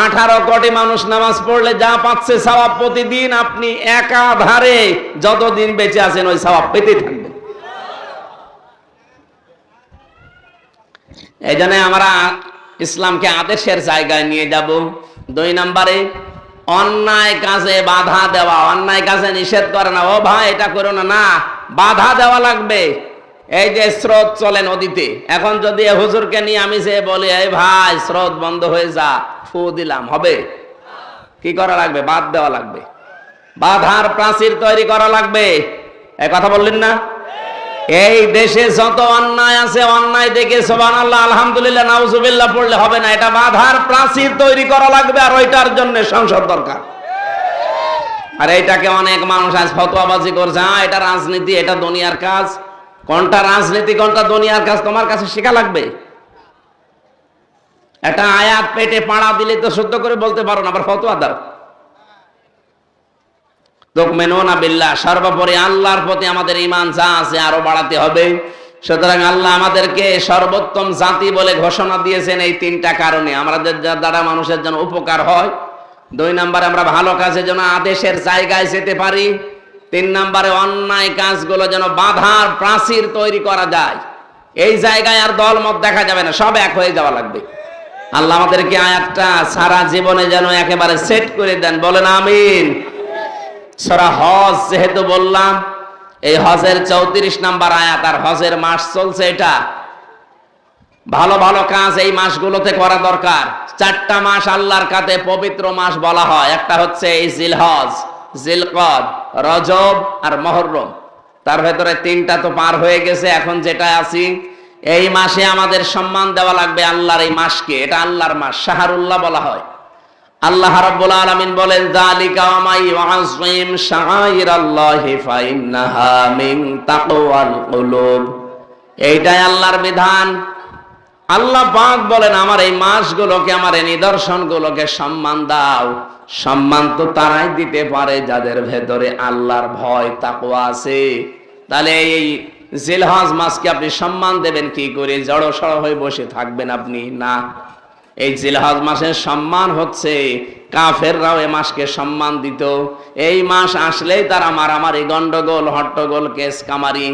18 কোটি মানুষ নামাজ পড়লে যা পাচ্ছে সওয়াব প্রতিদিন, আপনি একাধারে যতদিন বেঁচে আছেন ওই সওয়াব পেতে থাকবেন। এই জন্য আমরা ইসলামকে আদেশের জায়গায় নিয়ে যাব। 2 নম্বরে, অন্যায় কাজে বাধা দেওয়া। অন্যায় কাজে নিষেধ করে না, ও ভাই এটা করো না, না, বাধা দেওয়া লাগবে। এই যে স্রোত চলে নদীতে, এখন যদি হুজুরকে নিয়ে আমি যে বলি, এই ভাই স্রোত বন্ধ হয়ে যা, ফু দিলাম, হবে? কি করা লাগবে? বাদ দেওয়া লাগবে। বাধার প্রাচীর তৈরি করা লাগবে। এই কথা বললেন না? এই দেশে যত অন্যায় আছে, অন্যায় দেখে সুবহানাল্লাহ আলহামদুলিল্লাহ নাউজুবিল্লাহ পড়লে হবে না, এটা বাধার প্রাচীর তৈরি করা লাগবে। আর ওইটার জন্য সংসদ দরকার। আর এইটাকে অনেক মানুষ আজ ফতোয়াবাজি করছে, এটা রাজনীতি, এটা দুনিয়ার কাজ। কোনটা রাজনীতি কোনটা দুনিয়ার কাজ তোমার কাছে শেখা লাগবে। একটা আয়াত পেটে পাড়া দিলে তো শুদ্ধ করে বলতে পারো না, আবার ফতোয়া দাও। তুমিনুনা বিল্লাহ, সর্বোপরি আল্লাহর প্রতি আমাদের ঈমান যা আছে আরো বাড়াতে হবে। সুতরাং আল্লাহ আমাদেরকে সর্বোত্তম জাতি বলে ঘোষণা দিয়েছেন এই তিনটা কারণে। আমাদের দ্বারা মানুষের জন্য উপকার হয়। 2 নম্বরে আমরা ভালো কাজের জন্য আদেশের জায়গায় যেতে পারি। 3 নম্বরে অন্যায় কাজগুলো যেন বাধার প্রাচীর তৈরি করা যায়। এই জায়গায় আর দলমত দেখা যাবে না, সব এক হয়ে যাওয়া লাগবে। আল্লাহ আমাদেরকে আয়াতটা সারা জীবনে যেন একেবারে সেট করে দেন, বলেন আমিন। সূরা হজ যেহেতু বললাম, এই হজের 34 নম্বর আয়াত, আর হজের মাস চলছে। এটা ভালো ভালো কাজ এই মাসগুলোতে করা দরকার। 4টা মাস আল্লাহর কাছে পবিত্র মাস বলা হয়। একটা হচ্ছে এই জিলহজ, জিলকদ, রজব আর মুহররম। তার ভেতরে 3টা তো পার হয়ে গেছে, এখন যেটা আছি এই মাসে আমাদের সম্মান দেওয়া লাগবে আল্লাহর এই মাসকে। এটা আল্লাহর মাস, শাহরুল্লাহ বলা হয়। আল্লাহ রাব্বুল আলামিন বলেন, যালিকা ওয়া ইউআযযিম শাআইরাল্লাহি ফাইন্নাহা মিন তাকওয়াল কুলুব। এইটাই আল্লাহর বিধান। আল্লাহ পাক বলেন, আমার এই মাসগুলোকে, আমার এই নিদর্শনগুলোকে সম্মান দাও। সম্মান তো তারাই দিতে পারে যাদের ভেতরে আল্লাহর ভয় তাকওয়া আছে। তাহলে এই জিলহজ মাসকে আপনি সম্মান দেবেন কি করে? জড়সড় হয়ে বসে থাকবেন আপনি? না, এই জিলহজ মাসের সম্মান হচ্ছে, কাফেররাও এই মাসকে সম্মান দিত। এই মাস আসলেই তারা মারামারি, গন্ডগোল, হট্টগোল, কেস কামারি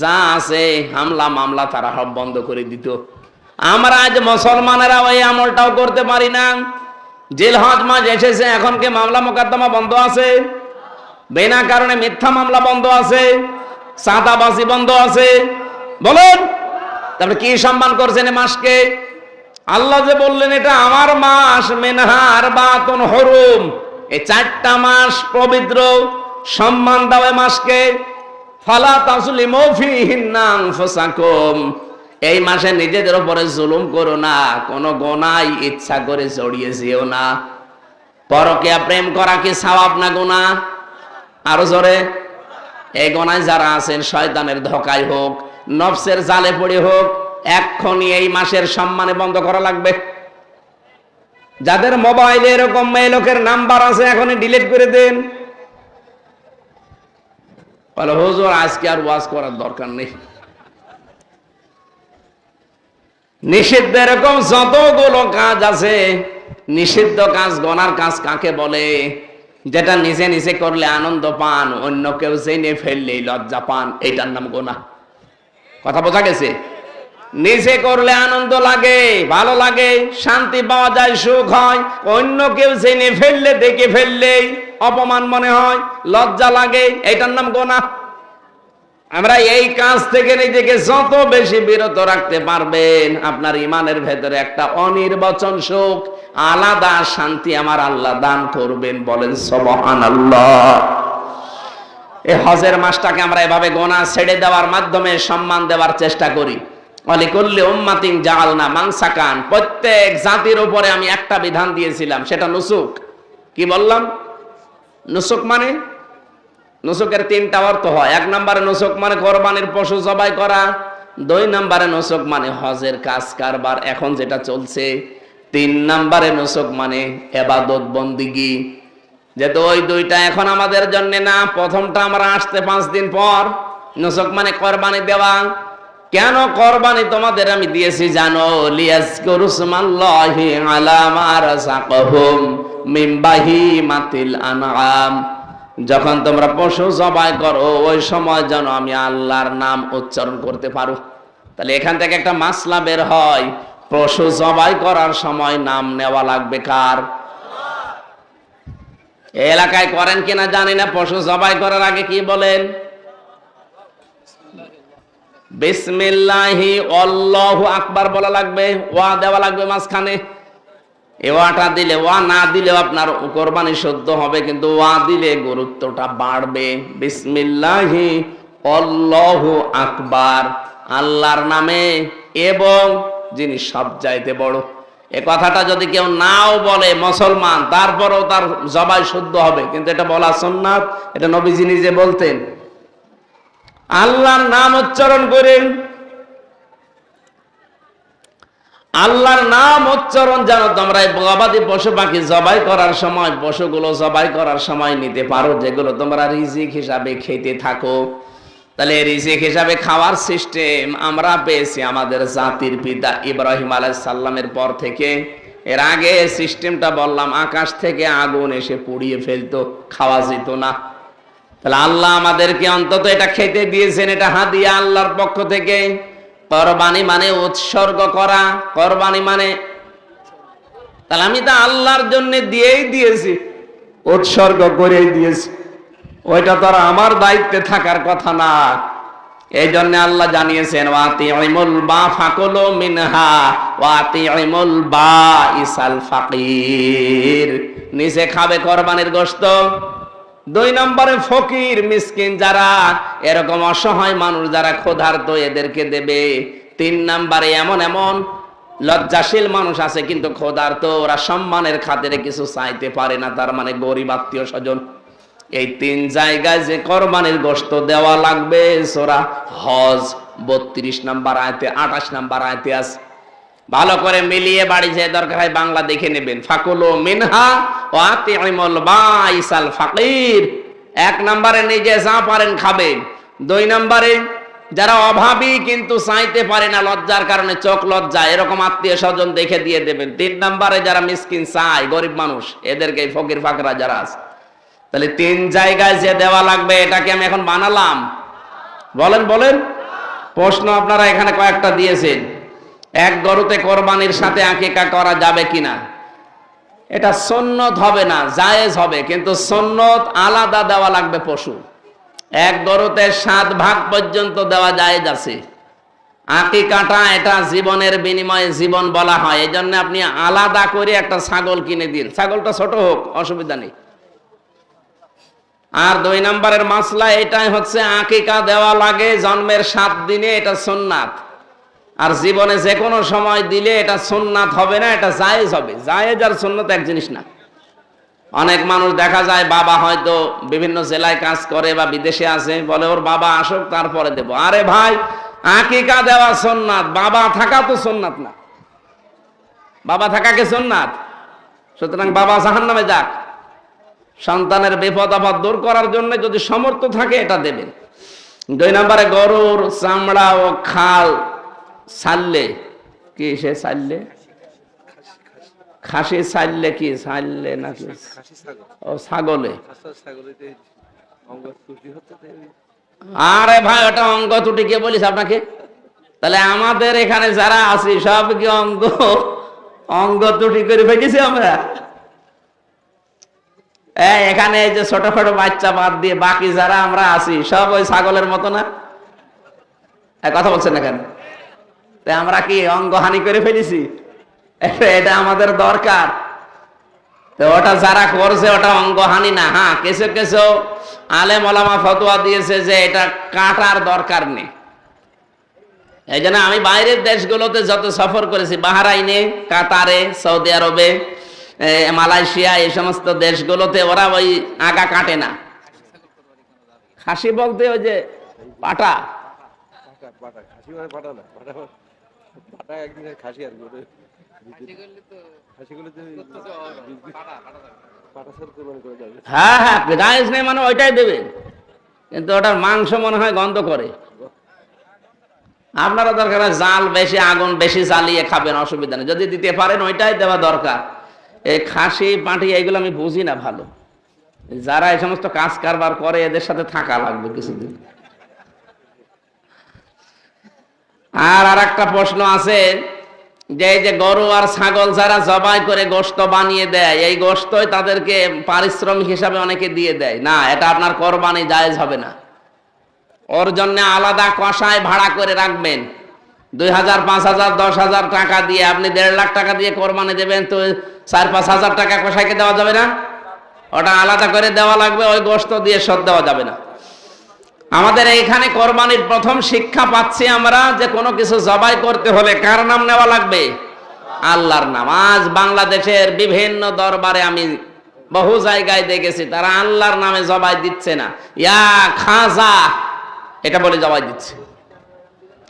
যা আছে, হামলা মামলা তারা সব বন্ধ করে দিত। আমরা আজ মুসলমানেরা ওই আমলটাও করতে পারি না। জিলহজ মাস এসেছে, এখন কি মামলা মোকদ্দমা বন্ধ আছে? বিনা কারণে মিথ্যা মামলা বন্ধ আছে, চাঁদাবাজি বন্ধ আছে? বলুন, তারপরে কি সম্মান করছেন এই মাসকে? আল্লাহ যে বললেন এটা আমার মাস, মিনহা আরবাতুন হুরুম, এই 4টা মাস পবিত্র, সম্মান দাও এই মাসকে। ফালা তাজলিমু ফীহিন্না আনফুসাকুম, এই মাসে নিজেদের উপরে জুলুম করো না, কোন গুনাহ ইচ্ছা করে জড়িয়ে যেও না। পরকীয়া প্রেম করা কি সওয়াব না গুনাহ? আরো জোরে। এই গুনায় যারা আছেন, শয়তানের ধোঁকায় হোক, নফসের জালে পড়ে হোক, এক্ষুনি এই মাসের সম্মানে বন্ধ করা লাগবে। যাদের মোবাইলে এরকম মেয়ে লোকের নাম্বার আছে, এখনই ডিলিট করে দেন। বলে হুজুর আজকে আর ওয়াজ করার দরকার নেই। নিষিদ্ধ এরকম যতগুলো কাজ আছে, নিষিদ্ধ কাজ, গুনার কাজ কাকে বলে? যেটা নিজে নিজে করলে আনন্দ পান, অন্য কেউ জেনে ফেললেই লজ্জা পান, এটার নাম গুনাহ। কথা বোঝা গেছে? নিজে করলে আনন্দ লাগে, ভালো লাগে, শান্তি পাওয়া যায়, সুখ হয়। অন্য কেউ জেনে ফেললে, দেখে ফেললেই অপমান মনে হয়, লজ্জা লাগে, এটার নাম গুনাহ। আমরা এই কাজ থেকে নিজেকে যত বেশি বিরত রাখতে পারবেন, আপনার ইমানের ভেতরে একটা অনির্বচন সুখ, আলাদা শান্তি আমার আল্লাহ দান করবেন। বলেন সুবহানাল্লাহ। এই হজের মাসটাকে আমরা এভাবে গুনাহ ছেড়ে দেওয়ার মাধ্যমে সম্মান দেওয়ার চেষ্টা করি। ওয়ালিকুল্লি উম্মাতিন জাআলনা মানসাকান, প্রত্যেক জাতির উপরে আমি একটা বিধান দিয়েছিলাম, সেটা নুসুক। কি বললাম? নুসুক মানে, নুসুকের 3টা অর্থ হয়। 1 নম্বরে নুসুক মানে কোরবানির পশু জবাই করা। 2 নম্বরে নুসুক মানে হজের কাজ কারবার এখন যেটা চলছে। 3 নম্বরে নুসুক মানে ইবাদত বন্দিগি। যেহেতু ওই 2টা এখন আমাদের জন্য না, প্রথমটা আমরা আসতে 5 দিন পর। নুসুক মানে কোরবানি দেওয়া। কেন কোরবানি তোমাদের আমি দিয়েছি জানো? লিয়াজকুরু ইসমাল্লাহি আলা মা রাযাকাহুম মিন বাহিমাতিল আনআম, যখন তোমরা পশু জবাই করো ওই সময় যেন আমি আল্লাহর নাম উচ্চারণ করতে পারো। তাহলে এখান থেকে একটা মাসলা বের হয়, পশু জবাই করার সময় নাম নেওয়া লাগবে কার? এই এলাকায় করেন কিনা জানি না, পশু জবাই করার আগে কি বলেন? বিসমিল্লাহি আল্লাহু আকবার বলা লাগবে, ওয়া দেওয়া লাগবে মাঝখানে। এ ওয়াটা দিলে, ওয়া না দিলেও আপনার কোরবানি শুদ্ধ হবে, কিন্তু ওয়া দিলে গুরুত্বটা বাড়বে। বিসমিল্লাহি আল্লাহু আকবার, আল্লাহর নামে এবং যিনি সবচাইতে বড়। এ কথাটা যদি কেউ নাও বলে মুসলমান, তারপরেও তার জবাই শুদ্ধ হবে, কিন্তু এটা বলা সুন্নাত। এটা নবীজি নিজে বলতেন। আল্লাহর নাম উচ্চারণ করেন। আল্লাহর নাম উচ্চারণ যেন তোমরা এই গবাদি পশু পাখি জবাই করার সময়, পশুগুলো জবাই করার সময় নিতে পারো, যেগুলো তোমরা রিজিক হিসাবে খেতে থাকো। তাহলে রিজিক হিসাবে খাওয়ার সিস্টেম আমরা পেয়েছি আমাদের জাতির পিতা ইব্রাহিম আলাইহিস সালামের পর থেকে। এর আগে সিস্টেমটা বললাম, আকাশ থেকে আগুন এসে পুড়িয়ে ফেলতো, খাওয়া যেত না। তাহলে আল্লাহ আমাদেরকে অন্তত এটা খেতে দিয়েছেন, এটা হাদিয়া আল্লাহর পক্ষ থেকে। কোরবানি মানে উৎসর্গ করা, কোরবানি মানে, তাহলে আমি তো আল্লাহর জন্য দিয়েই দিয়েছি, উৎসর্গ করেই দিয়েছি, ওইটা তো আর আমার দায়িত্বে থাকার কথা না। এই জন্য আল্লাহ জানিয়েছেন ওয়াতিউল বা ফাকুলু মিনহা ওয়াতিউল বা ইসাল ফাকির, নিচে খাবে কোরবানির গোশত। 2 নম্বরে ফকির মিসকিন যারা, এরকম অসহায় মানুষ যারা ক্ষুধার্ত, এদেরকে দেবে। 3 নম্বরে এমন এমন লজ্জাশীল মানুষ আছে কিন্তু ক্ষুধার্ত, ওরা সম্মানের খাতিরে কিছু চাইতে পারে না, তার মানে গরিব আত্মীয় স্বজন। এই 3 জায়গায় যে কোরবানির গোশত দেওয়া লাগবে, সূরা হজ 32 নম্বর আয়াতে 28 নম্বর আয়াতে আছে। ভালো করে মিলিয়ে বাড়ি যে দরকার হয় বাংলা দেখে নেবেন। ফাকুলু মিনহা ওয়া আতিউল বাইসাল ফাকির, 1 নম্বরে নিজে যা পারেন খাবেন। 2 নম্বরে যারা অভাবী কিন্তু চাইতে পারে না লজ্জার কারণে, চোখ লজ্জা, এরকম আত্মীয় স্বজন দেখে দিয়ে দেবেন। 3 নম্বরে যারা মিসকিন চায়, গরিব মানুষ, এদেরকে ফকির ফাকরা যারা আছে। তাহলে 3 জায়গায় যে দেওয়া লাগবে, এটাকে আমি এখন বানালাম? বলেন বলেন। প্রশ্ন আপনারা এখানে কয়েকটা দিয়েছেন। 1 গরুতে কোরবানির সাথে আকিকা করা যাবে কিনা? এটা সুন্নত হবে না, জায়েজ হবে, কিন্তু সুন্নত আলাদা দেওয়া লাগবে পশু। 1 গরুতে 7 ভাগ পর্যন্ত দেওয়া জায়েজ আছে। আকিকাটা এটা জীবনের বিনিময়ে জীবন বলা হয়, এই জন্য আপনি আলাদা করে একটা ছাগল কিনে দিন, ছাগলটা ছোট হোক, অসুবিধা নেই। আর 2 নম্বরের মাসলা এটাই হচ্ছে, আকিকা দেওয়া লাগে জন্মের 7 দিনে, এটা সুন্নাত। আর জীবনে যে কোনো সময় দিলে এটা সুন্নাত হবে না, এটা জায়েজ হবে। জায়েজ আর সুন্নাত এক জিনিস না। অনেক মানুষ দেখা যায় বাবা হয়তো বিভিন্ন জেলায় কাজ করে বা বিদেশে আছে, বলে ওর বাবা আসুক তারপরে দেব। আরে ভাই, আকিকা দেওয়া সুন্নাত, বাবা থাকা তো সুন্নাত না। বাবা থাকা কি সুন্নাত? সুতরাং বাবা জাহান্নামে যাক, সন্তানের বিপদ আপদ দূর করার জন্য যদি সামর্থ্য থাকে এটা দেবেন। 2 নম্বরে গরুর চামড়া ও খাল ছাড়লে কি, সে ছাড়লে খাসি ছাড়লে কি, ছাড়লে নাকি ও ছাগলে? আরে ভাই, ওটা অঙ্গ ত্রুটি কে বলিস আপনাকে? তাহলে আমাদের এখানে যারা আছি সব কি অঙ্গ ত্রুটি করে ফেলেছি আমরা? এখানে এই যে ছোট ছোট বাচ্চা বাদ দিয়ে বাকি যারা আমরা আছি সব ওই ছাগলের মতো না? কথা বলছেন না কেন? আমরা কি অঙ্গহানি করে ফেলেছি? এটা আমাদের দরকার। তো ওটা যারা করছে ওটা অঙ্গহানি না। হ্যাঁ, কিছু কিছু আলেম ওলামা ফতোয়া দিয়েছে যে এটা কাটার দরকার নেই। এই জন্য আমি বাইরের দেশগুলোতে যত সফর করেছি, বাহরাইনে, কাতারে, সৌদি আরবে, মালয়েশিয়া, এই সমস্ত দেশগুলোতে ওরা ওই আগা কাটে না। খাসি বলতে ওই যে পাটা, হ্যাঁ হ্যাঁ, জায়েজ নেই মানে ওইটাই দেবে, কিন্তু ওটার মাংস মনে হয় গন্ধ করে। আপনারা দরকার জাল বেশি, আগুন বেশি জ্বালিয়ে খাবেন, অসুবিধা নেই। যদি দিতে পারেন ওইটাই দেওয়া দরকার। এই খাসি পাটি এগুলো আমি বুঝি না ভালো। যারা এই সমস্ত কাজ কারবার করে এদের সাথে থাকা লাগবে কিছুদিন। আর একটা প্রশ্ন আছে যে এই যে গরু আর ছাগল যারা জবাই করে গোশত বানিয়ে দেয়, এই গোশতই তাদেরকে পারিশ্রমিক হিসাবে অনেকে দিয়ে দেয়। না, এটা আপনার কোরবানি জায়েজ হবে না। ওর জন্য আলাদা কষায় ভাড়া করে রাখবেন। 2000, 5000, 10,000 টাকা দিয়ে আপনি 1.5 লাখ টাকা দিয়ে কোরবানি দেবেন, তো 4-5 হাজার টাকা কষাইকে দেওয়া যাবে না? ওটা আলাদা করে দেওয়া লাগবে, ওই গোশত দিয়ে শোধ দেওয়া যাবে না। আমাদের এইখানে কোরবানির প্রথম শিক্ষা পাচ্ছি আমরা যে কোনো কিছু জবাই করতে হলে কার নাম নেওয়া লাগবে? আল্লাহর নাম। আজ বাংলাদেশের বিভিন্ন দরবারে আমি বহু জায়গায় দেখেছি তারা আল্লাহর নামে জবাই দিচ্ছে না, ইয়া খাজা এটা বলে জবাই দিচ্ছে।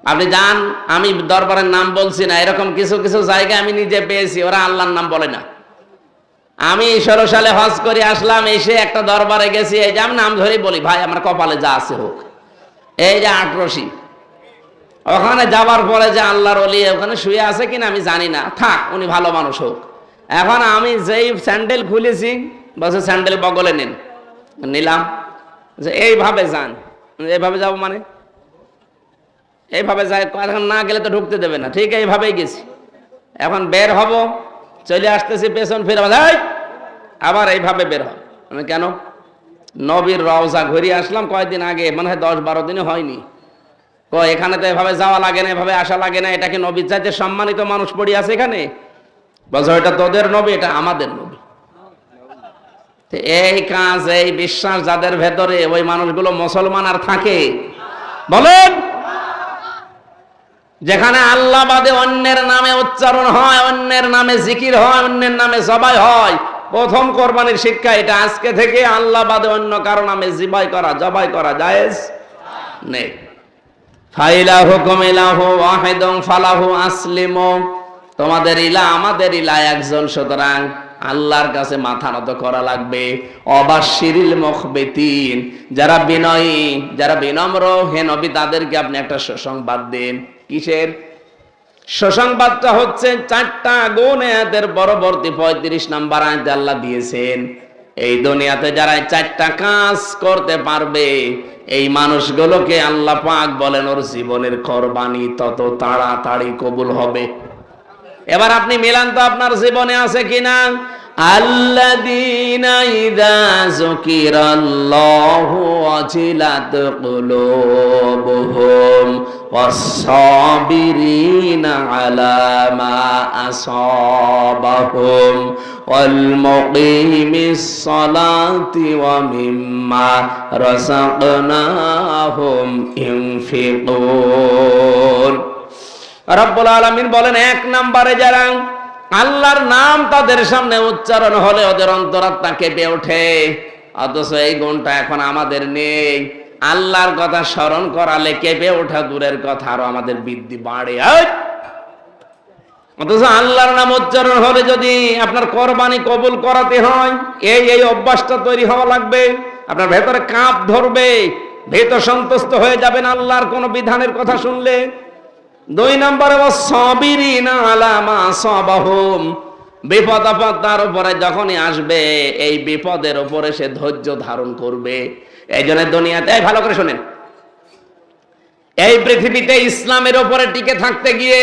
আপনি যান, আমি দরবারের নাম বলছি না, এরকম কিছু কিছু জায়গায় আমি নিজে পেয়েছি ওরা আল্লাহর নাম বলে না। আমি 16 সালে হজ করে আসলাম, এসে একটা দরবারে গেছি, এই যে আমি নাম ধরেই বলি, ভাই আমার কপালে যা আছে হোক। এই যে আটরশি, ওখানে যাওয়ার পরে যে আল্লাহর ওলি ওখানে শুয়ে আছে কিনা আমি জানি না, থাক উনি ভালো মানুষ হোক। এখন আমি যেই স্যান্ডেল খুলেছি, বলছে স্যান্ডেল বগলে নিন, নিলাম, যে এইভাবে যান। এইভাবে যাবো মানে এইভাবে যাই, এখন না গেলে তো ঢুকতে দেবে না, ঠিক এইভাবেই গেছি। এখন বের হব, চলে আসতেছি, পেছন ফিরে আবার এইভাবে বের হবে। মানে কেন? নবীর রওজা ঘুরিয়ে আসলাম কয়েকদিন আগে, মনে হয় 10-12 দিনে হয়নি। এখানে তো এভাবে যাওয়া লাগে না, এভাবে আসা লাগে না, এটা কি নবীর চাইতে সম্মানিত মানুষ পড়ে আছে এখানে? বলছো এটা তোদের নবী, এটা আমাদের নবী। এই কাজ, এই বিশ্বাস যাদের ভেতরে, ওই মানুষগুলো মুসলমান আর থাকে? বলেন। যেখানে আল্লাহ বাদে অন্যের নামে উচ্চারণ হয়, অন্যের নামে জিকির হয়, অন্যের নামে জবাই হয়, প্রথম কোরবানির শিক্ষা এটা। আজকে থেকে আল্লাহ বাদে অন্য কারো নামে জবাই করা জায়েজ নেই। ফাইলাহুকুম ইলাহু ওয়াহিদুন ফালাহু আসলিমু, তোমাদের ইলা আমাদের ইলা একজন, সুতরাং আল্লাহর কাছে মাথা নত করা লাগবে। অবাশিরিল মুখবিতিন, যারা বিনয়ী, যারা বিনম্র, হে নবী তাদেরকে আপনি একটা সুসংবাদ দিন। কিসের সুসংবাদটা? হচ্ছে 4টা গুণ আয়াতের পরবর্তী 35 নম্বর আয়াতে আল্লাহ দিয়েছেন। এই দুনিয়াতে যারা 4টা কাজ করতে পারবে, এই মানুষগুলোকে আল্লাহ পাক বলেন ওর জীবনের কোরবানি তত তাড়াতাড়ি কবুল হবে। এবার আপনি মিলান তো আপনার জীবনে আছে কিনা? আল্লাযীনা ইযা যুকিরাল্লাহু ওয়াজিলাত কুলুবুহুম ওয়াস-সাবিরিনা আলা মা আসাবাহুম ওয়াল মুকিমিস সালাতি ওয়া মিম্মা রাযাকনাহুম ইউনফিকুন। রব্বুল আলামিন বলেন, 1 নম্বরে যারা আল্লাহর নাম তাদের সামনে উচ্চারণ হলে ওদের অন্তরাত্মা কেঁপে ওঠে, অথচ এই গুণটা এখন আমাদের নেই। আল্লাহর কথা স্মরণ করালে কেঁপে ওঠা দূরের কথা, আরো আমাদের বৃদ্ধি বাড়ে। অথচ আল্লাহর নাম উচ্চারণ হলে যদি আপনার কোরবানি কবুল করাতে হয়, এই অভ্যাসটা তৈরি হওয়া লাগবে। আপনার ভেতরে কাঁপ ধরবে, ভীত সন্তুষ্ট হয়ে যাবেন আল্লাহর কোন বিধানের কথা শুনলে। 2 নম্বরে ওয়াস-সাবিরিনা আলা মা আসাবাহুম, বিপদ আপদ তার উপরে যখনই আসবে, এই বিপদের উপরে সে ধৈর্য ধারণ করবে। এই জন্য দুনিয়াতে, ভালো করে শোনেন, এই পৃথিবীতে ইসলামের উপরে টিকে থাকতে গিয়ে,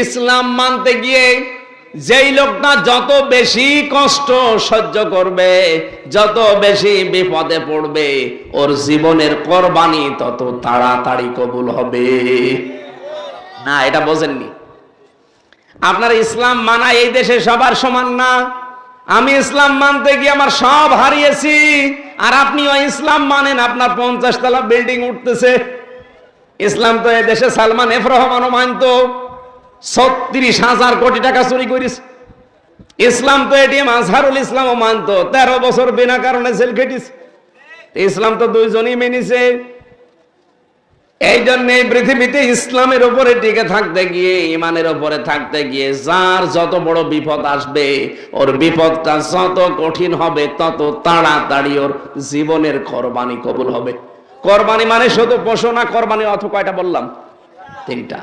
ইসলাম মানতে গিয়ে যেই লোকটা যত বেশি কষ্ট সহ্য করবে, যত বেশি বিপদে পড়বে, ওর জীবনের কোরবানি তত তাড়াতাড়ি কবুল হবে। না, এটা বোঝেননি। আপনার ইসলাম মানা এই দেশে সবার সমান না। আমি ইসলাম মানতে গিয়ে আমার সব হারিয়েছি, আর আপনিও ইসলাম মানেন, আপনার 50 তলা বিল্ডিং উঠতেছে। ইসলাম তো এই দেশে সালমান এফ রহমানও মানত, 36,000 কোটি টাকা চুরি করিস। ইসলাম তো এটিএম আজহারুল ইসলামও মানত, 13 বছর বিনা কারণে জেল খেটিস। ইসলাম তো 2 জনই মেনেছে। এই জন্য এই পৃথিবীতে ইসলামের উপরে টিকে থাকতে গিয়ে, ইমানের উপরে থাকতে গিয়ে, যার যত বড় বিপদ আসবে, ওর বিপদটা যত কঠিন হবে, তত তাড়াতাড়ি ওর জীবনের কোরবানি কবুল হবে। কোরবানি মানে শুধু পশু না, কোরবানি অর্থ কয়টা বললাম? 3টা।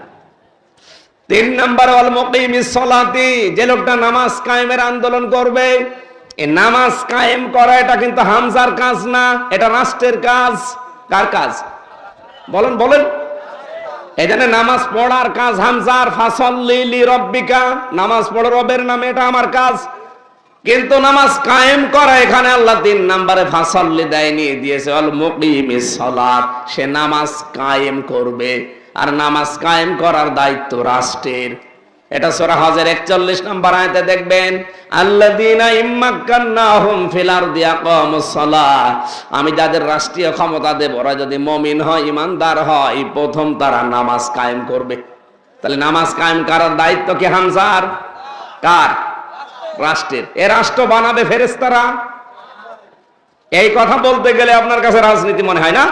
3 নম্বরে ওয়াল মুকিমিস সালাতি, যে লোকটা নামাজ কায়েমের আন্দোলন করবে। এই নামাজ কায়েম করা এটা কিন্তু হামজার কাজ না, এটা রাষ্ট্রের কাজ। কার কাজ? বলেন বলেন। এই জন্য নামাজ পড়ার কাজ হামজার, ফাসাল্লি লিরাব্বিকা, নামাজ পড়ো রবের নামে, এটা আমার কাজ। কিন্তু নামাজ কায়েম করা, এখানে আল্লাহ 3 নম্বরে ফাসাল্লি দেয়নি, দিয়েছে আল মুকিমিস সালাত, সে নামাজ কায়েম করবে। আর নামাজ কায়েম করার দায়িত্ব রাষ্ট্রের। এটা সূরা হজের 41 নম্বর আয়াতে দেখবেন, আল্লাযীনা ইম্মাক্কান্নাহুম ফিল আরদি আকামুস সালাহ, আমি যাদের রাষ্ট্রীয় ক্ষমতা দেব, ওরা যদি মুমিন হয়, ইমানদার হয়, প্রথম তারা নামাজ কায়েম করবে। তাহলে নামাজ কায়েম করার দায়িত্ব কি হামজার? কার? রাষ্ট্রের। এ রাষ্ট্র বানাবে ফেরেশতারা। এই কথা বলতে গেলে আপনার কাছে রাজনীতি মনে হয় না?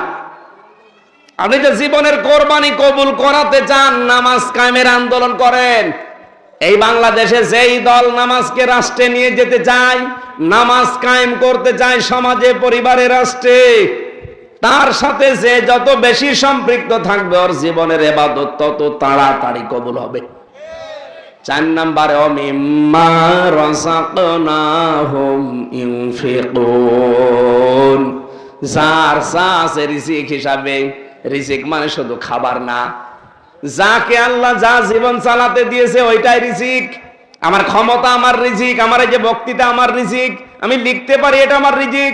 আপনি যে জীবনের কোরবানি কবুল করাতে চান, নামাজ কায়েমের আন্দোলন করেন। এই বাংলাদেশে যেই দল নামাজকে রাষ্ট্রে নিয়ে যেতে চায়, নামাজ কায়েম করতে চায় সমাজে, পরিবারে, রাষ্ট্রে, তার সাথে যে যত বেশি সম্পৃক্ত থাকবে ওর জীবনের ইবাদত তত তাড়াতাড়ি কবুল হবে। 4 নম্বরে অমিম্মা রাযাকনাহুম ইউনফিকুন, যার আছে রিজিক হিসাবে। রিজিক মানে শুধু খাবার না, যাকে আল্লাহ যা জীবন চালাতে দিয়েছে ওইটাই রিজিক। আমার ক্ষমতা আমার রিজিক, আমার এই যে বক্তৃতা আমার রিজিক, আমি লিখতে পারি এটা আমার রিজিক,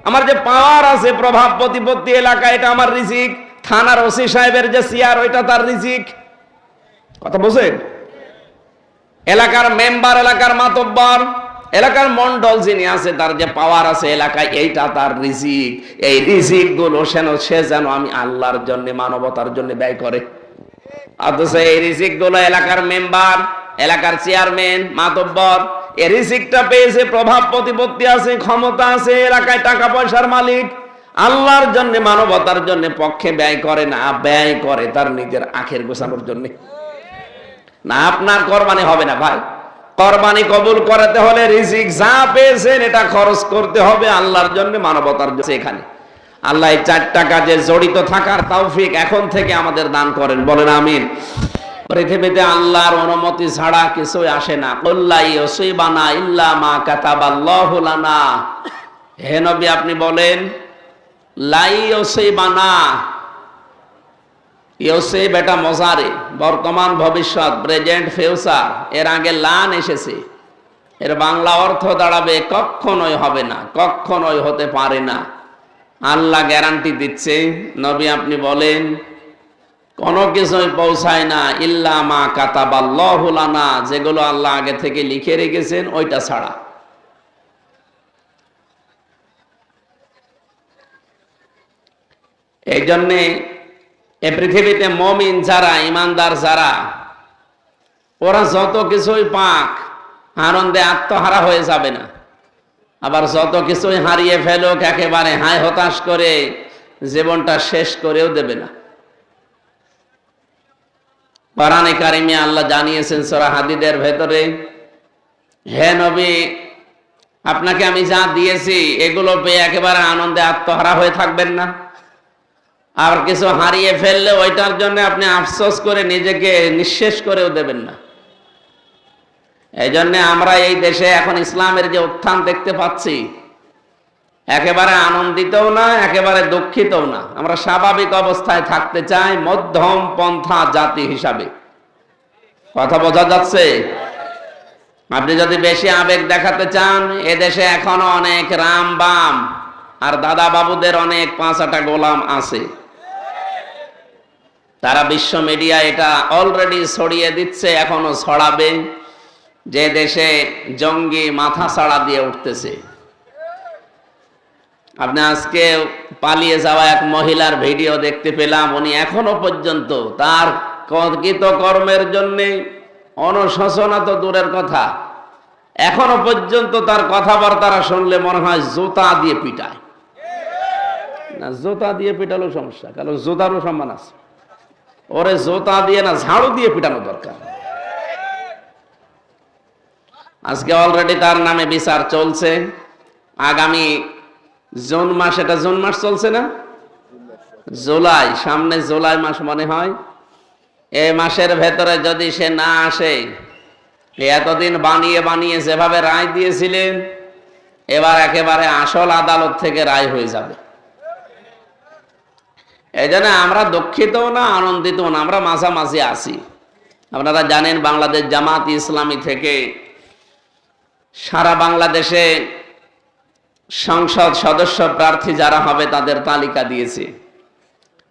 আমার যে পাওয়ার আছে প্রভাব প্রতিপত্তি এলাকা এটা আমার রিজিক, থানার ওসি সাহেবের যে চেয়ার ওইটা তার রিজিক। কথা বুঝেন? এলাকার মেম্বার, এলাকার মাতব্বর, এলাকার মন্ডল যিনি আছে তার যে পাওয়ার আছে এলাকায়, এইটা তার রিজিক। এই রিজিক গুলো সে যেন আমি আল্লাহর জন্য, মানবতার জন্য ব্যয় করে। অথচ এই রিজিক গুলো এলাকার মেম্বার, এলাকার চেয়ারম্যান, মাতব্বর এই রিজিকটা পেয়েছে, প্রভাব প্রতিপত্তি আছে, ক্ষমতা আছে, এলাকায় টাকা পয়সার মালিক, আল্লাহর জন্য, মানবতার জন্য পক্ষে ব্যয় করে না, ব্যয় করে তার নিজের আখের গোছানোর জন্য। না, আপনার কোরবানি হবে না ভাই। কোরবানি কবুল করাতে হলে রিজিক যা পেয়েছেন এটা খরচ করতে হবে আল্লাহর জন্য, মানবতার জন্য। এখানে আল্লাহ এই 4টা কাজে জড়িত থাকার তৌফিক এখন থেকে আমাদের দান করেন, বলেন আমিন। পৃথিবীতে আল্লাহর অনুমতি ছাড়া কিছুই আসে না। কুল্লা ইউসিবানা ইল্লা মা কাতাবাল্লাহু লানা, হে নবী আপনি বলেন লা ইউসিবানা, ইউসিব এটা মুজারি, বর্তমান ভবিষ্যৎ, প্রেজেন্ট ফিউচার, এর আগে লান এসেছে, এর বাংলা অর্থ দাঁড়াবে কখনোই হবে না, কখনোই হতে পারে না। আল্লাহ গ্যারান্টি দিচ্ছে, নবী আপনি বলেন কোনো কিছুই পৌঁছায় না ইল্লা মা কাতাবাল্লাহু লানা, যেগুলো আল্লাহ আগে থেকে লিখে রেখেছেন ওইটা ছাড়া। এই জন্যে এই পৃথিবীতে মুমিন যারা, ইমানদার যারা, ওরা যত কিছুই পাক আনন্দে আত্মহারা হয়ে যাবে না। আবার যত কিছুই হারিয়ে ফেলুক একেবারে হায় হতাশ করে জীবনটা শেষ করেও দেবে না। কোরআনে কারিমে আল্লাহ জানিয়েছেন সূরা হাদীদের ভেতরে, হে নবী আপনাকে আমি যা দিয়েছি এগুলো পেয়ে একেবারে আনন্দে আত্মহারা হয়ে থাকবেন না। আর কিছু হারিয়ে ফেললে ওইটার জন্য আপনি আফসোস করে নিজেকে নিঃশেষ করেও দেবেন না। এই জন্য আমরা এই দেশে এখন ইসলামের যে উত্থান দেখতে পাচ্ছি, একেবারে আনন্দিতও না, একেবারে দুঃখিতও না। আমরা স্বাভাবিক অবস্থায় থাকতে চাই, মধ্যম পন্থা জাতি হিসাবে। কথা বোঝা যাচ্ছে? আপনি যদি বেশি আবেগ দেখাতে চান, এদেশে এখনো অনেক রাম বাম আর দাদা বাবুদের অনেক 5-8 গোলাম আছে। তারা বিশ্ব মিডিয়া এটা অলরেডি ছড়িয়ে দিচ্ছে, এখনো ছড়াবে, যে দেশে জঙ্গি মাথা ছাড়া দিয়ে উঠতেছে। আপনি আজকে পালিয়ে যাওয়া এক মহিলার ভিডিও দেখতে পেলাম, উনি এখনো পর্যন্ত তার কৃত কর্মের জন্য অনুশোচনা তো দূরের কথা, এখনো পর্যন্ত তার কথাবার্তা শুনলে মনে হয় জুতা দিয়ে পিটায়। না, জুতা দিয়ে পিটালেও সমস্যা, কারণ জুতারও সম্মান আছে। ওরে জুতা দিয়ে না, ঝাড়ু দিয়ে পিটানো দরকার। আজকে অলরেডি তার নামে বিচার চলছে। আগামী জুন মাস, এটা জুন মাস চলছে না, জুলাই, সামনে জুলাই মাস মনে হয়, এই মাসের ভেতরে যদি সে না আসে, এতদিন বানিয়ে বানিয়ে যেভাবে রায় দিয়েছিলেন, এবার একেবারে আসল আদালত থেকে রায় হয়ে যাবে। এই জন্য আমরা দুঃখিতও না, আনন্দিতও না, আমরা মাঝামাঝি আছি। আপনারা জানেন বাংলাদেশ জামাত ইসলামী থেকে সারা বাংলাদেশে সংসদ সদস্য প্রার্থী যারা হবে তাদের তালিকা দিয়েছে।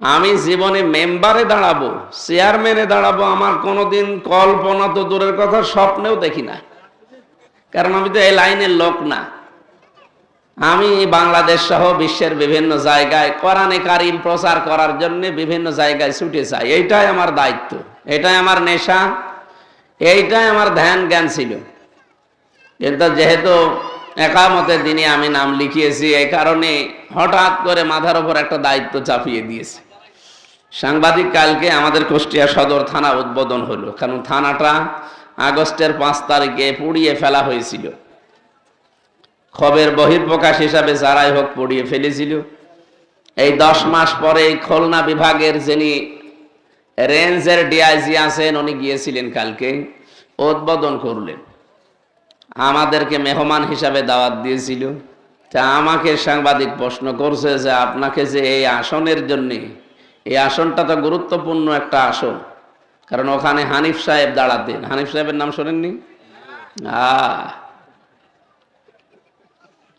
আমি জীবনে মেম্বারে দাঁড়াবো, চেয়ারম্যানে দাঁড়াবো, আমার কোনোদিন কল্পনা তো দূরের কথা, স্বপ্নেও দেখি না। কারণ আমি তো এই লাইনের লোক না। আমি বাংলাদেশ সহ বিশ্বের বিভিন্ন জায়গায় কোরআনে কারিম প্রচার করার জন্য বিভিন্ন জায়গায় ছুটে যাই। এইটাই আমার দায়িত্ব, এটাই আমার নেশা, এইটাই আমার ধ্যান জ্ঞান ছিল। কিন্তু যেহেতু একামতের দিনে আমি নাম লিখিয়েছি, এই কারণে হঠাৎ করে মাথার উপর একটা দায়িত্ব চাপিয়ে দিয়েছে। সাংবাদিক কালকে আমাদের কুষ্টিয়া সদর থানা উদ্বোধন হলো, কারণ থানাটা আগস্টের 5 তারিখে পুড়িয়ে ফেলা হয়েছিল। খবরের বহিঃপ্রকাশ হিসাবে যারাই হোক পুড়িয়ে ফেলেছিল। এই 10 মাস পরে খুলনা বিভাগের যিনি রেঞ্জের ডিআইজি আছেন উনি গিয়েছিলেন, কালকে উদ্বোধন করলেন, আমাদেরকে মেহমান হিসাবে দাওয়াত দিয়েছিল। তা আমাকে সাংবাদিক প্রশ্ন করছে যে আপনাকে যে এই আসনের জন্যে, এই আসনটা তো গুরুত্বপূর্ণ একটা আসন, কারণ ওখানে হানিফ সাহেব দাঁড়াতেন। হানিফ সাহেবের নাম শোনেননি?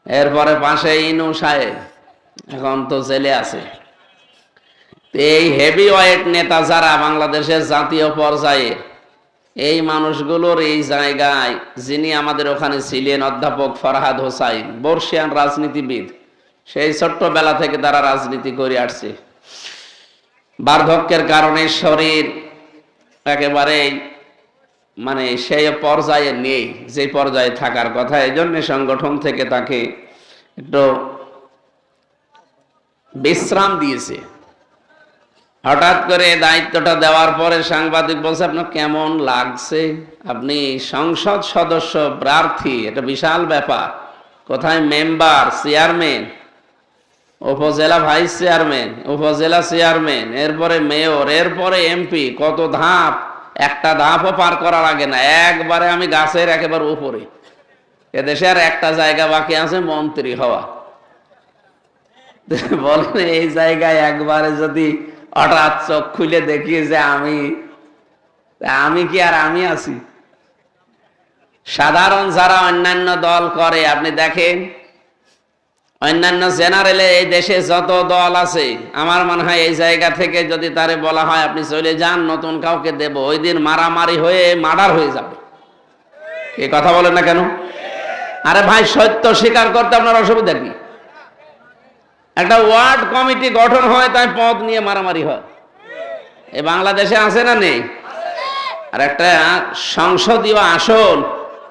এরপরে পাশে ইনু সাহেব, এখন তো জেলে আছে। এই হেভি ওয়েট নেতা যারা বাংলাদেশের জাতীয় পর্যায়ে, এই মানুষগুলোর এই জায়গায় যিনি আমাদের ওখানে ছিলেন অধ্যাপক ফরহাদ হোসাইন, বর্ষিয়ান রাজনীতিবিদ, সেই ছোট্টবেলা থেকে তারা রাজনীতি করে আসছে। বার্ধক্যের কারণে শরীর একেবারে মানে সেই পর্যায়ে নেই যে পর্যায়ে থাকার কথা। এই জন্য সংগঠন থেকে তাকে একটু বিশ্রাম দিয়েছে। হঠাৎ করে দায়িত্বটা দেওয়ার পরে সাংবাদিক বলছে আপনার কেমন লাগছে? আপনি সংসদ সদস্য প্রার্থী, এটা বিশাল ব্যাপার। কোথায় মেম্বার, চেয়ারম্যান, উপজেলা ভাইস চেয়ারম্যান, উপজেলা চেয়ারম্যান, এরপরে মেয়র, এরপরে এমপি, কত ধাপ! একটা ধাপও পার করার আগে না, একবারে আমি গাছের একেবারে উপরে। এদেশে আর একটা জায়গা বাকি আছে, মন্ত্রী হওয়া। বলেন এই জায়গায় একবারে যদি হঠাৎ চোখ খুলে দেখি যে আমি কি আর আমি আছি? সাধারণ যারা অন্যান্য দল করে, আপনি দেখেন অন্যান্য জেনারেলে এই দেশে যত দল আছে, আমার মনে হয় এই জায়গা থেকে যদি তারে বলা হয় আপনি চলে যান, নতুন কাউকে দেব, ওই দিন মারামারি হয়ে মার্ডার হয়ে যাবে। এই কথা বলেন না কেন? আরে ভাই, সত্য স্বীকার করতে আপনার অসুবিধা কি? একটা ওয়ার্ড কমিটি গঠন হয়, তাই পদ নিয়ে মারামারি হয়। এ বাংলাদেশে আছে না নেই? আর একটা সংসদীয় আসন,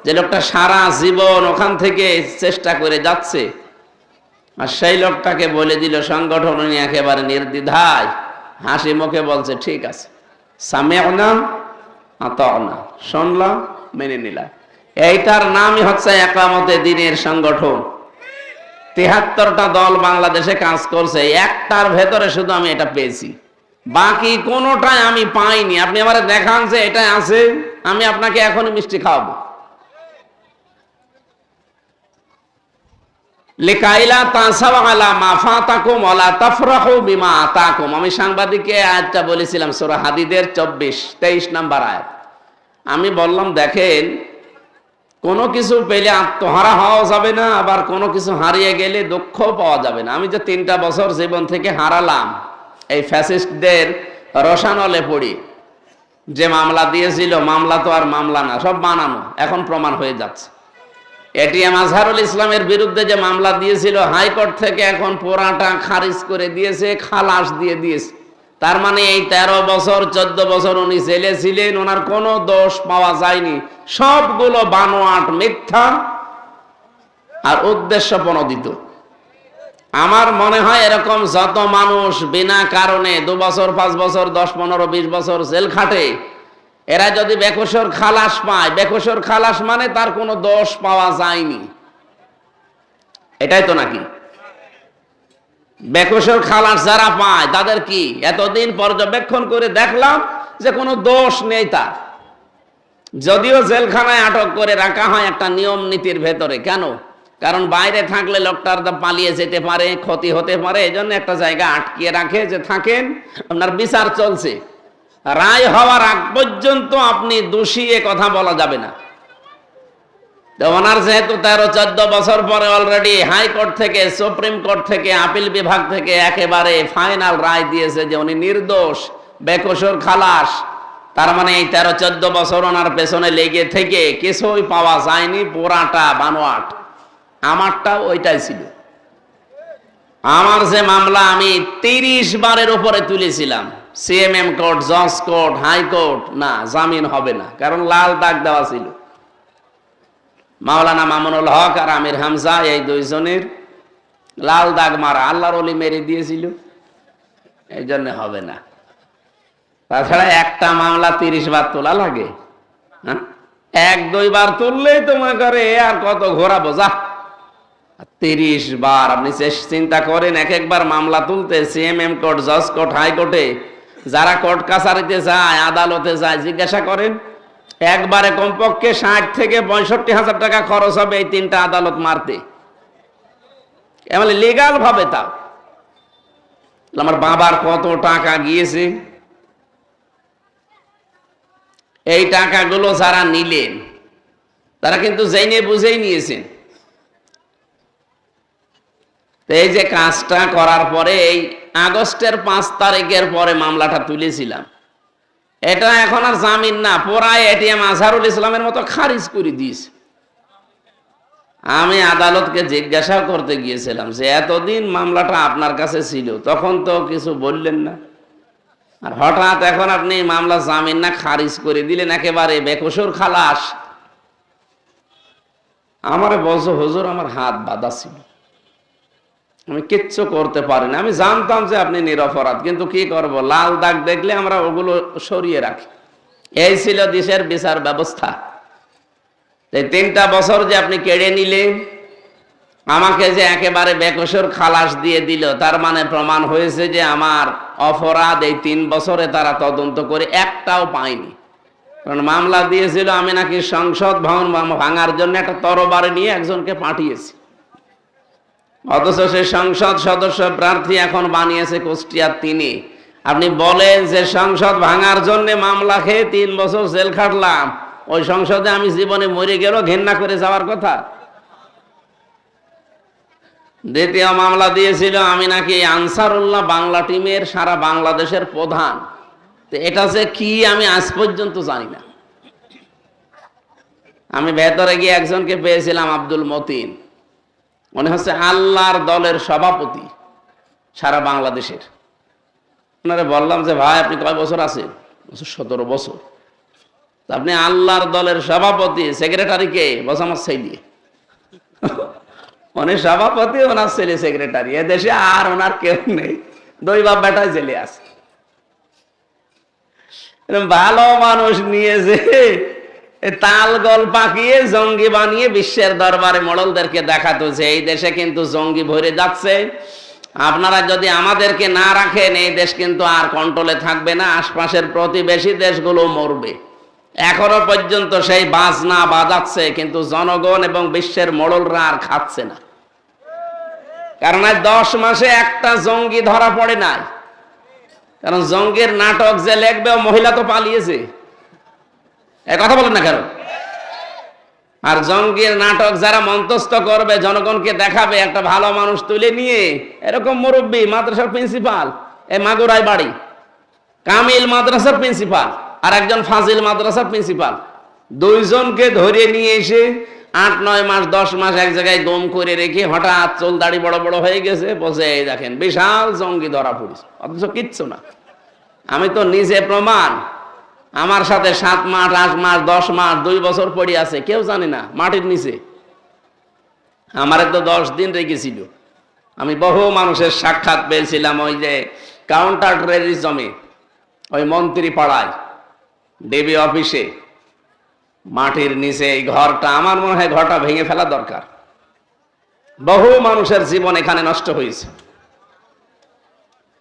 যে লোকটা সারা জীবন ওখান থেকে চেষ্টা করে যাচ্ছে, আর সেই লোকটাকে বলে দিল সংগঠন নিয়ে একেবারে নির্দ্বিধায় হাসি মুখে বলছে ঠিক আছে, সামি'না আতা'না, শুনলাম মেনে নিলাম। এইটার নামই হচ্ছে ইকামতে দ্বীনের সংগঠন। ৭৩টা দল বাংলাদেশে কাজ করছে, একটার ভেতরে শুধু আমি এটা পেয়েছি, বাকি কোনোটাই আমি পাইনি। আপনি আমারে দেখান যে এটা আছে, আমি আপনাকে এখনই মিষ্টি খাওয়াবো। লিকাইলা তাসাও আলা মা ফাতাকুম ওয়ালা তাফরাহু বিমা আতাকুম। আমি সাংবাদিককে আয়াতটা বলেছিলাম সূরা হাদীদের 23 নম্বর আয়াত। আমি বললাম দেখেন, কোনো কিছু পেলে আত্মহারা হওয়া যাবে না, আবার কোনো কিছু হারিয়ে গেলে দুঃখ পাওয়া যাবে না। আমি যে 3টা বছর জীবন থেকে হারালাম এই ফ্যাসিস্টদের রসানলে পড়ি, যে মামলা দিয়েছিল, মামলা তো আর মামলা না, সব বানানো, এখন প্রমাণ হয়ে যাচ্ছে। এটিএম আজহারুল ইসলামের বিরুদ্ধে যে মামলা দিয়েছিল হাইকোর্ট থেকে এখন পুরাটা খারিজ করে দিয়েছে, খালাস দিয়ে দিয়েছে। তার মানে এই 13 বছর 14 বছর উনি জেলে ছিলেন, ওনার কোনো দোষ পাওয়া যায়নি, সবগুলো বানোয়াট, মিথ্যা আর উদ্দেশ্য প্রণোদিত। আমার মনে হয় এরকম যত মানুষ বিনা কারণে 2 বছর 5 বছর 10 15 20 বছর জেল খাটে, এরা যদি বেকসুর খালাস পায়, বেকসুর খালাস মানে তার কোনো দোষ পাওয়া যায়নি, এটাই তো নাকি? বেকসুর খালাস যারা পায় তাদের কি এতদিন পর্যবেক্ষণ করে দেখলাম যে কোনো দোষ নেই তার, যদিও জেলখানায় আটক করে রাখা হয় একটা নিয়ম নীতির ভেতরে। কেন? কারণ বাইরে থাকলে লোকটার পালিয়ে যেতে পারে, ক্ষতি হতে পারে, এই জন্য একটা জায়গা আটকিয়ে রাখে যে থাকেন, আপনার বিচার চলছে, রায় হওয়ার আগ পর্যন্ত আপনি দোষী এ কথা বলা যাবে না। তো ওনার যেহেতু 13-14 বছর পরে অলরেডি হাইকোর্ট থেকে, সুপ্রিম কোর্ট থেকে, আপিল বিভাগ থেকে একেবারে ফাইনাল রায় দিয়েছে যে উনি নির্দোষ, বেকসুর খালাস, তার মানে এই 13-14 বছর ওনার পেছনে লেগে থেকে কিছুই পাওয়া যায়নি, পুরাটা বানোয়াট। আমারটা ওইটাই ছিল। আমার যে মামলা আমি 30 বারের উপরে তুলেছিলাম, সিএমএম কোর্ট, জজ কোর্ট, হাইকোর্ট, না জামিন হবে না, কারণ লাল দাগ দেওয়া ছিল। মাওলানা মামুনুল হক আর আমির হামজা, এই 2 জনের লাল দাগ মারা, আল্লাহর ওলি মেরে দিয়েছিল, এই জন্য হবে না। তাছাড়া একটা মামলা 30 বার তোলা লাগে? হ্যাঁ, 1-2 বার তুললেই তো মনে করে আর কত ঘোরাবো, যা। 30 বার আপনি চিন্তা করেন, এক একবার মামলা তুলতে সিএমএম কোর্ট, জজ কোর্ট, হাইকোর্টে যারা কোর্ট কাছারিতে যায়, আদালতে যায়, জিজ্ঞাসা করেন, একবারে কমপক্ষে 60 থেকে 65,000 টাকা খরচ হবে এই 3টা আদালত মারতে, এমন লিগাল ভাবে। তা আমার বাবার কত টাকা গিয়েছে, এই টাকাগুলো যারা নিলেন তারা কিন্তু জেনে বুঝেই নিয়েছেন। এই যে কাজটা করার পরে এই আগস্টের 5 তারিখের পরে মামলাটা তুলেছিলাম, এটা এখন আর জামিন না, পুরাই এটিএম আজহারুল ইসলামের মতো খারিজ করে দিয়েছে। আমি আদালতকে জিজ্ঞাসা করতে গিয়েছিলাম যে এতদিন মামলাটা আপনার কাছে ছিল, তখন তো কিছু বললেন না, আর হঠাৎ এখন আপনি মামলা জামিন না খারিজ করে দিলেন, একেবারে বেকসুর খালাস। আমারে বলছো, হুজুর আমার হাত বাঁধা ছিল, আমি কিচ্ছু করতে পারি না, আমি জানতাম যে আপনি নিরপরাধ, কিন্তু কি করব, লাল দাগ দেখলে আমরা ওগুলো সরিয়ে রাখি। এই ছিল দেশের বিচার ব্যবস্থা। এই 3টা বছর যে আপনি কেড়ে নিলেন, আমাকে যে একেবারে বেকসুর খালাস দিয়ে দিল, তার মানে প্রমাণ হয়েছে যে আমার অপরাধ এই 3 বছরে তারা তদন্ত করে একটাও পায়নি। কারণ মামলা দিয়েছিল আমি নাকি সংসদ ভবন ভাঙার জন্য একটা তরবারি নিয়ে একজনকে পাঠিয়েছি, অথচ সেই সংসদ সদস্য প্রার্থী এখন বানিয়েছে কুষ্টিয়ার তিনি। আপনি বলেন যে সংসদ ভাঙার জন্য মামলা খেয়ে 3 বছর জেল খাটলাম, ওই সংসদে আমি জীবনে মরে গেলেও ঘেন্না করে যাওয়ার কথা। দ্বিতীয় মামলা দিয়েছিল আমি নাকি আনসারুল্লাহ বাংলা টিমের সারা বাংলাদেশের প্রধান, তো এটা যে কি আমি আজ পর্যন্ত জানি না। আমি ভেতরে গিয়ে একজনকে পেয়েছিলাম, আব্দুল মতিন, মনে হচ্ছে আল্লাহর দলের সভাপতি সারা বাংলাদেশের। ওনারে বললাম যে ভাই আপনি কয় বছর আছেন? 17 বছর। আপনি আল্লাহর দলের সভাপতি, সেক্রেটারি কে? বস আমার ছেলে। উনি সভাপতি, ওনার ছেলে সেক্রেটারি, এদেশে আর ওনার কেউ নেই, 2 বাপ বেটায় জেলে আছে। ভালো মানুষ নিয়ে যে তাল গল পাকিয়ে জঙ্গি বানিয়ে বিশ্বের দরবারে মোড়লদেরকে দেখাতো যে এই দেশে কিন্তু জঙ্গি ভরে যাচ্ছে, আপনারা যদি আমাদেরকে না রাখেন এই দেশ কিন্তু আর কন্ট্রোলে থাকবে না, আশপাশের প্রতিবেশী দেশগুলো মরবে। এখনো পর্যন্ত সেই বাজনা বাজাচ্ছে, কিন্তু জনগণ এবং বিশ্বের মোড়লরা আর খাচ্ছে না। কারণ আজ 10 মাসে একটা জঙ্গি ধরা পড়ে নাই। কারণ জঙ্গির নাটক যে লিখবে ও মহিলা তো পালিয়েছে, এ কথা বলেন না কেন? আর জঙ্গির নাটক যারা মঞ্চস্থ করবে, জনগণকে দেখাবে একটা ভালো মানুষ তুলে নিয়ে, এরকম মুরব্বী মাদ্রাসার প্রিন্সিপাল, এই মাগুরায় বাড়ি, কামিল মাদ্রাসার প্রিন্সিপাল আর একজন ফাজিল মাদ্রাসার প্রিন্সিপাল, 2 জনকে ধরে নিয়ে এসে 8-9 মাস 10 মাস এক জায়গায় দম করে রেখে হঠাৎ চুল দাড়ি বড় বড় হয়ে গেছে, বসে এই দেখেন বিশাল জঙ্গি ধরা পড়েছে, অথচ কিচ্ছু না। আমি তো নিজে প্রমাণ, আমার সাথে 7 মাস 8 মাস 10 মাস 2 বছর পড়ে আছে, কেউ জানে না, মাটির নিচে। আমারে তো 10 দিন রেখেছিল। আমি বহু মানুষের সাক্ষাৎ পেয়েছিলাম ওই যে কাউন্টার টেররিজমে, ওই মন্ত্রী পাড়ায় ডিবি অফিসে, মাটির নিচে এই ঘরটা, আমার মনে হয় ঘরটা ভেঙে ফেলা দরকার। বহু মানুষের জীবন এখানে নষ্ট হয়েছে।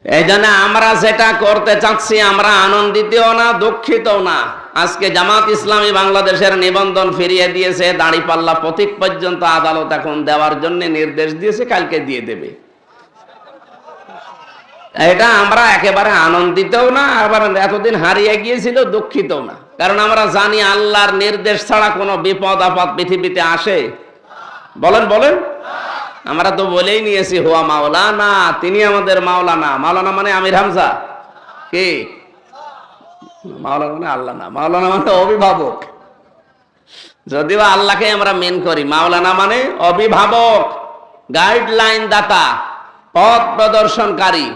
এই জন্য আমরা যেটা করতে চাচ্ছি, আমরা আনন্দিতও না, দুঃখিতও না। আজকে জামাত ইসলামী বাংলাদেশের নিবন্ধন ফিরিয়ে দিয়েছে, দাঁড়িপাল্লা প্রতীক পর্যন্ত আদালত এখন দেওয়ার জন্য নির্দেশ দিয়েছে, কালকে দিয়ে দেবে। এটা আমরা একেবারে আনন্দিতও না, আবার এতদিন হারিয়ে গিয়েছিল দুঃখিতও না। কারণ আমরা জানি আল্লাহর নির্দেশ ছাড়া কোনো বিপদ আপদ পৃথিবীতে আসে? বলেন বলেন। আমরা তো বলেই নিয়েছি হুয়া মাওলানা, তিনি আমাদের মাওলানা। মাওলানা মানে আমির হামজা কি? মাওলানা মানে আল্লাহ না, মাওলানা মানে অভিভাবক। যদিও আল্লাহকে আমরা মেন করি, মাওলানা মানে অভিভাবক, গাইডলাইন দাতা, পথ প্রদর্শনকারী।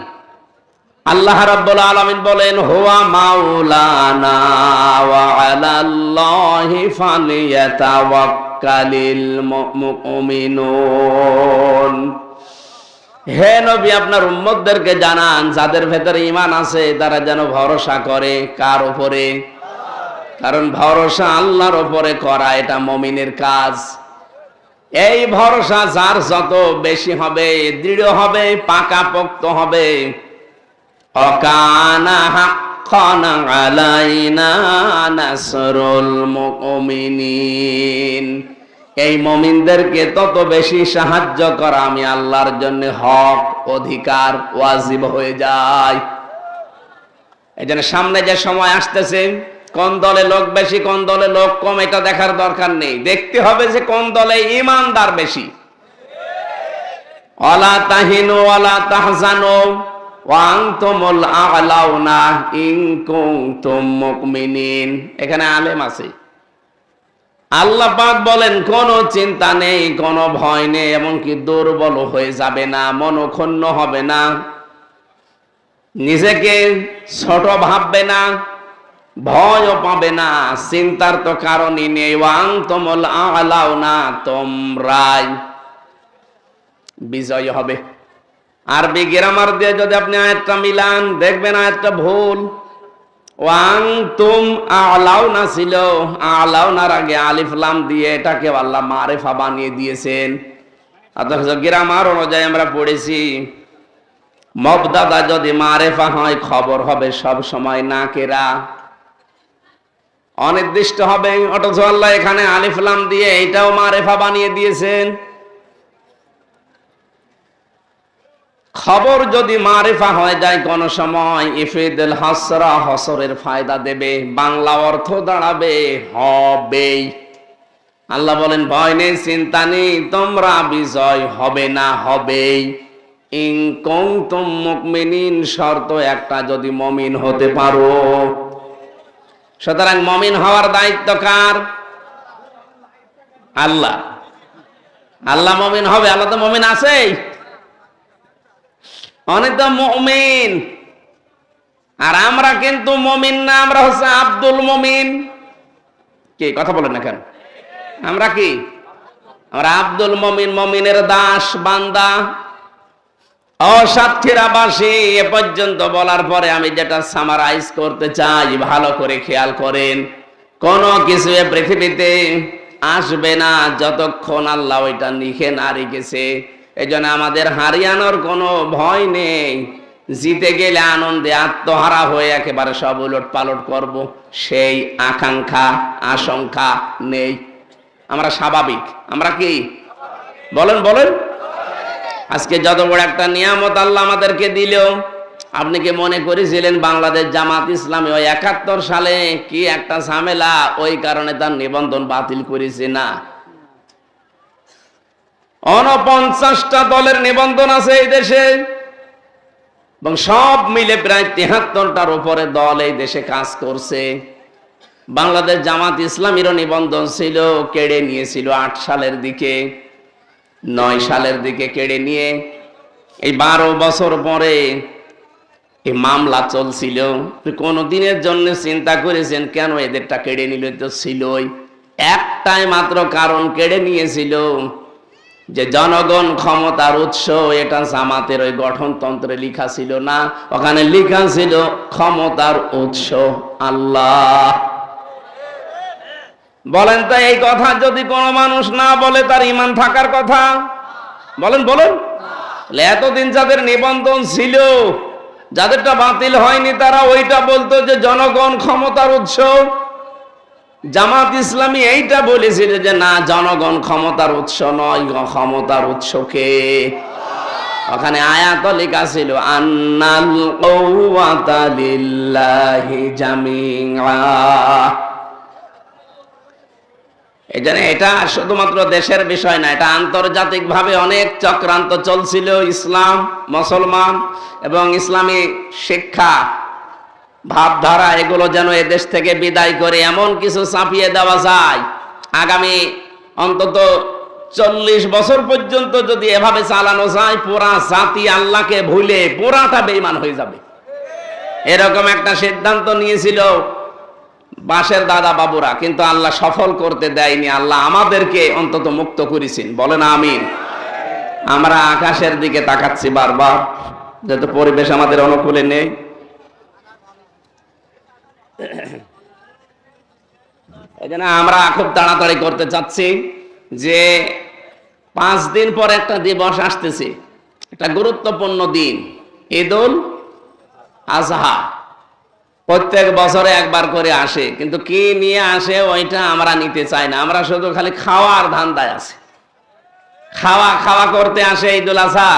আল্লাহ রাব্বুল আলামিন বলেন হুয়া মাওলানা ওয়া আলাল্লাহি ফালিয়াতাওয়াক্কালিল মুমিনুন। হে নবী, আপনার উম্মতদেরকে জানান যাদের ভেতরে ঈমান আছে তারা যেন ভরসা করে। কার উপরে? কারণ ভরসা আল্লাহর উপরে করা এটা মুমিনের কাজ। এই ভরসা যার যত বেশি হবে, দৃঢ় হবে, পাকাপোক্ত হবে, অকানা হাক্কান আলাইনা নাসরুল মুমিনিন, এই মুমিনদেরকে তত বেশি সাহায্য করা আমি আল্লাহর জন্য হক, অধিকার, ওয়াজিব হয়ে যায়। এই জন্য সামনে যে সময় আসতেছে, কোন দলে লোক বেশি কোন দলে লোক কম এটা দেখার দরকার নেই, দেখতে হবে যে কোন দলে ঈমানদার বেশি। ওয়ালা তাহিনু ওয়ালা তাহজানু ওয়া আনতুমুল আ'লাউনা ইন কুনতুম মুমিনিন। এখানে আলেম আছে। আল্লাহ পাক বলেন কোনো চিন্তা নেই, কোনো ভয় নেই, এমনকি দুর্বল হয়ে যাবে না, মনক্ষুণ্ণ হবে না, নিজেকে ছোট ভাববে না, ভয়ও পাবে না, চিন্তার তো কারণই নেই। ওয়ানতুমুল আ'লাউনা, তোমরাই বিজয় হবে। আরবি গ্রামার দিয়ে যদি আপনি আয়াতটা মিলান দেখবেন আয়াতটা ভুল। ওয়ানতুম আ'লাউনা ছিল, আ'লাউনার আগে আলিফ লাম দিয়ে এটাকে আল্লাহ মারিফা বানিয়ে দিয়েছেন। অথচ গ্রামার অনুযায়ী আমরা পড়েছি মুবতাদা যদি মারিফা হয় খবর হবে সব সময় নাকেরা, অনির্দিষ্ট হবে। অথচ আল্লাহ এখানে আলিফ লাম দিয়ে এটাও মারিফা বানিয়ে দিয়েছেন। খবর যদি মারিফা হয়ে যায় কোন সময়, ইফিদুল হাসরা, হসরের ফায়দা দেবে, বাংলা অর্থ দাঁড়াবে হবেই। আল্লাহ বলেন ভয় নেই, চিন্তা নেই, তোমরা বিজয় হবে না, হবেই। ইন কুনতুম মুমিনিন, শর্ত একটা, যদি মুমিন হতে পারো। সুতরাং মুমিন হওয়ার দায়িত্ব কার? আল্লাহ। আল্লাহ মুমিন হবে, আল্লাহ তো মুমিন আছেই। অনেক তো মুমিন, আর আমরা কিন্তু মুমিন না, আমরা হচ্ছে আব্দুল মুমিন। কি কথা বলেন না কেন? আমরা কি? আমরা আব্দুল মুমিন, মুমিনের দাস, বান্দা, অসাক্ষীর আবাসী। এ পর্যন্ত বলার পরে আমি যেটা সামারাইজ করতে চাই, ভালো করে খেয়াল করেন, কোন কিছু এ পৃথিবীতে আসবে না যতক্ষণ আল্লাহ ওইটা লিখে না রেখেছে। এই জন্য আমাদের হারিয়ানোর কোনো ভয় নেই। জিতে গেলে আনন্দে আত্মহারা হয়ে একেবারে সব উলট পালট করব, সেই আকাঙ্ক্ষা আশঙ্কা নেই। আমরা স্বাভাবিক। আমরা কি বলেন বলেন? আজকে যত বড় একটা নিয়ামত আল্লাহ আমাদেরকে দিল, আপনি কি মনে করেছিলেন বাংলাদেশ জামাত ইসলামী ওই ৭১ সালে কি একটা ঝামেলা, ওই কারণে তার নিবন্ধন বাতিল করেছে? না, ৪৯টা দলের নিবন্ধন আছে এই দেশে, এবং সব মিলে প্রায় ৭৩টার উপরে দল এই দেশে কাজ করছে। বাংলাদেশ জামাত ইসলামীরও নিবন্ধন ছিল, কেড়ে নিয়েছিল ৮ সালের দিকে, ৯ সালের দিকে কেড়ে নিয়ে এই ১২ বছর পরে এই মামলা চলছিল। কোন দিনের জন্য চিন্তা করেছেন কেন এদেরটা কেড়ে নিল? তো ছিলই একটাই মাত্র কারণ, কেড়ে নিয়েছিল যে জনগণ ক্ষমতার উৎস। এটা জামাতের ওই গঠনতন্ত্রে লেখা ছিল না, ওখানে লেখা ছিল ক্ষমতার উৎস আল্লাহ। বলেন তো এই কথা যদি কোনো মানুষ না বলে তার ঈমান থাকার কথা? বলেন বলেন। এতদিন যাদের নিবন্ধন ছিল, যাদেরটা বাতিল হয়নি, তারা ওইটা বলতো যে জনগণ ক্ষমতার উৎস। জামাত ইসলামী এইটা বলেছিল যে না, জনগণ ক্ষমতার উৎস নয়, ক্ষমতার উৎসকে। ওখানে আয়াত লেখা ছিল আন্নাল কুওয়াতা লিল্লাহি জামিআ। এই জন্য এটা শুধুমাত্র দেশের বিষয় না, এটা আন্তর্জাতিক ভাবে অনেক চক্রান্ত চলছিল। ইসলাম, মুসলমান এবং ইসলামী শিক্ষা ভাবধারা এগুলো যেন এদেশ থেকে বিদায় করে এমন কিছু চাপিয়ে দেওয়া যায়, আগামী অন্তত ৪০ বছর পর্যন্ত যদি এভাবে চালানো যায়, পুরা জাতি আল্লাহকে ভুলে পুরাটা বেঈমান হয়ে যাবে। এরকম একটা সিদ্ধান্ত নিয়েছিল বাসের দাদা বাবুরা, কিন্তু আল্লাহ সফল করতে দেয়নি। আল্লাহ আমাদেরকে অন্তত মুক্ত করেছেন। বলেন আমিন। আমরা আকাশের দিকে তাকাচ্ছি বারবার, যেহেতু পরিবেশ আমাদের অনুকূলে নেই। এই জন্য আমরা খুব তাড়াতাড়ি করতে চাচ্ছি যে 5 দিন পর একটা দিবস আসতেছে, একটা গুরুত্বপূর্ণ দিন, ঈদুল আজহা। প্রত্যেক বছরে একবার করে আসে, কিন্তু কি নিয়ে আসে ওইটা আমরা নিতে চাই না। আমরা শুধু খালি খাওয়ার ধান্দায় আছি, খাওয়া খাওয়া করতে আসে ঈদুল আজহা।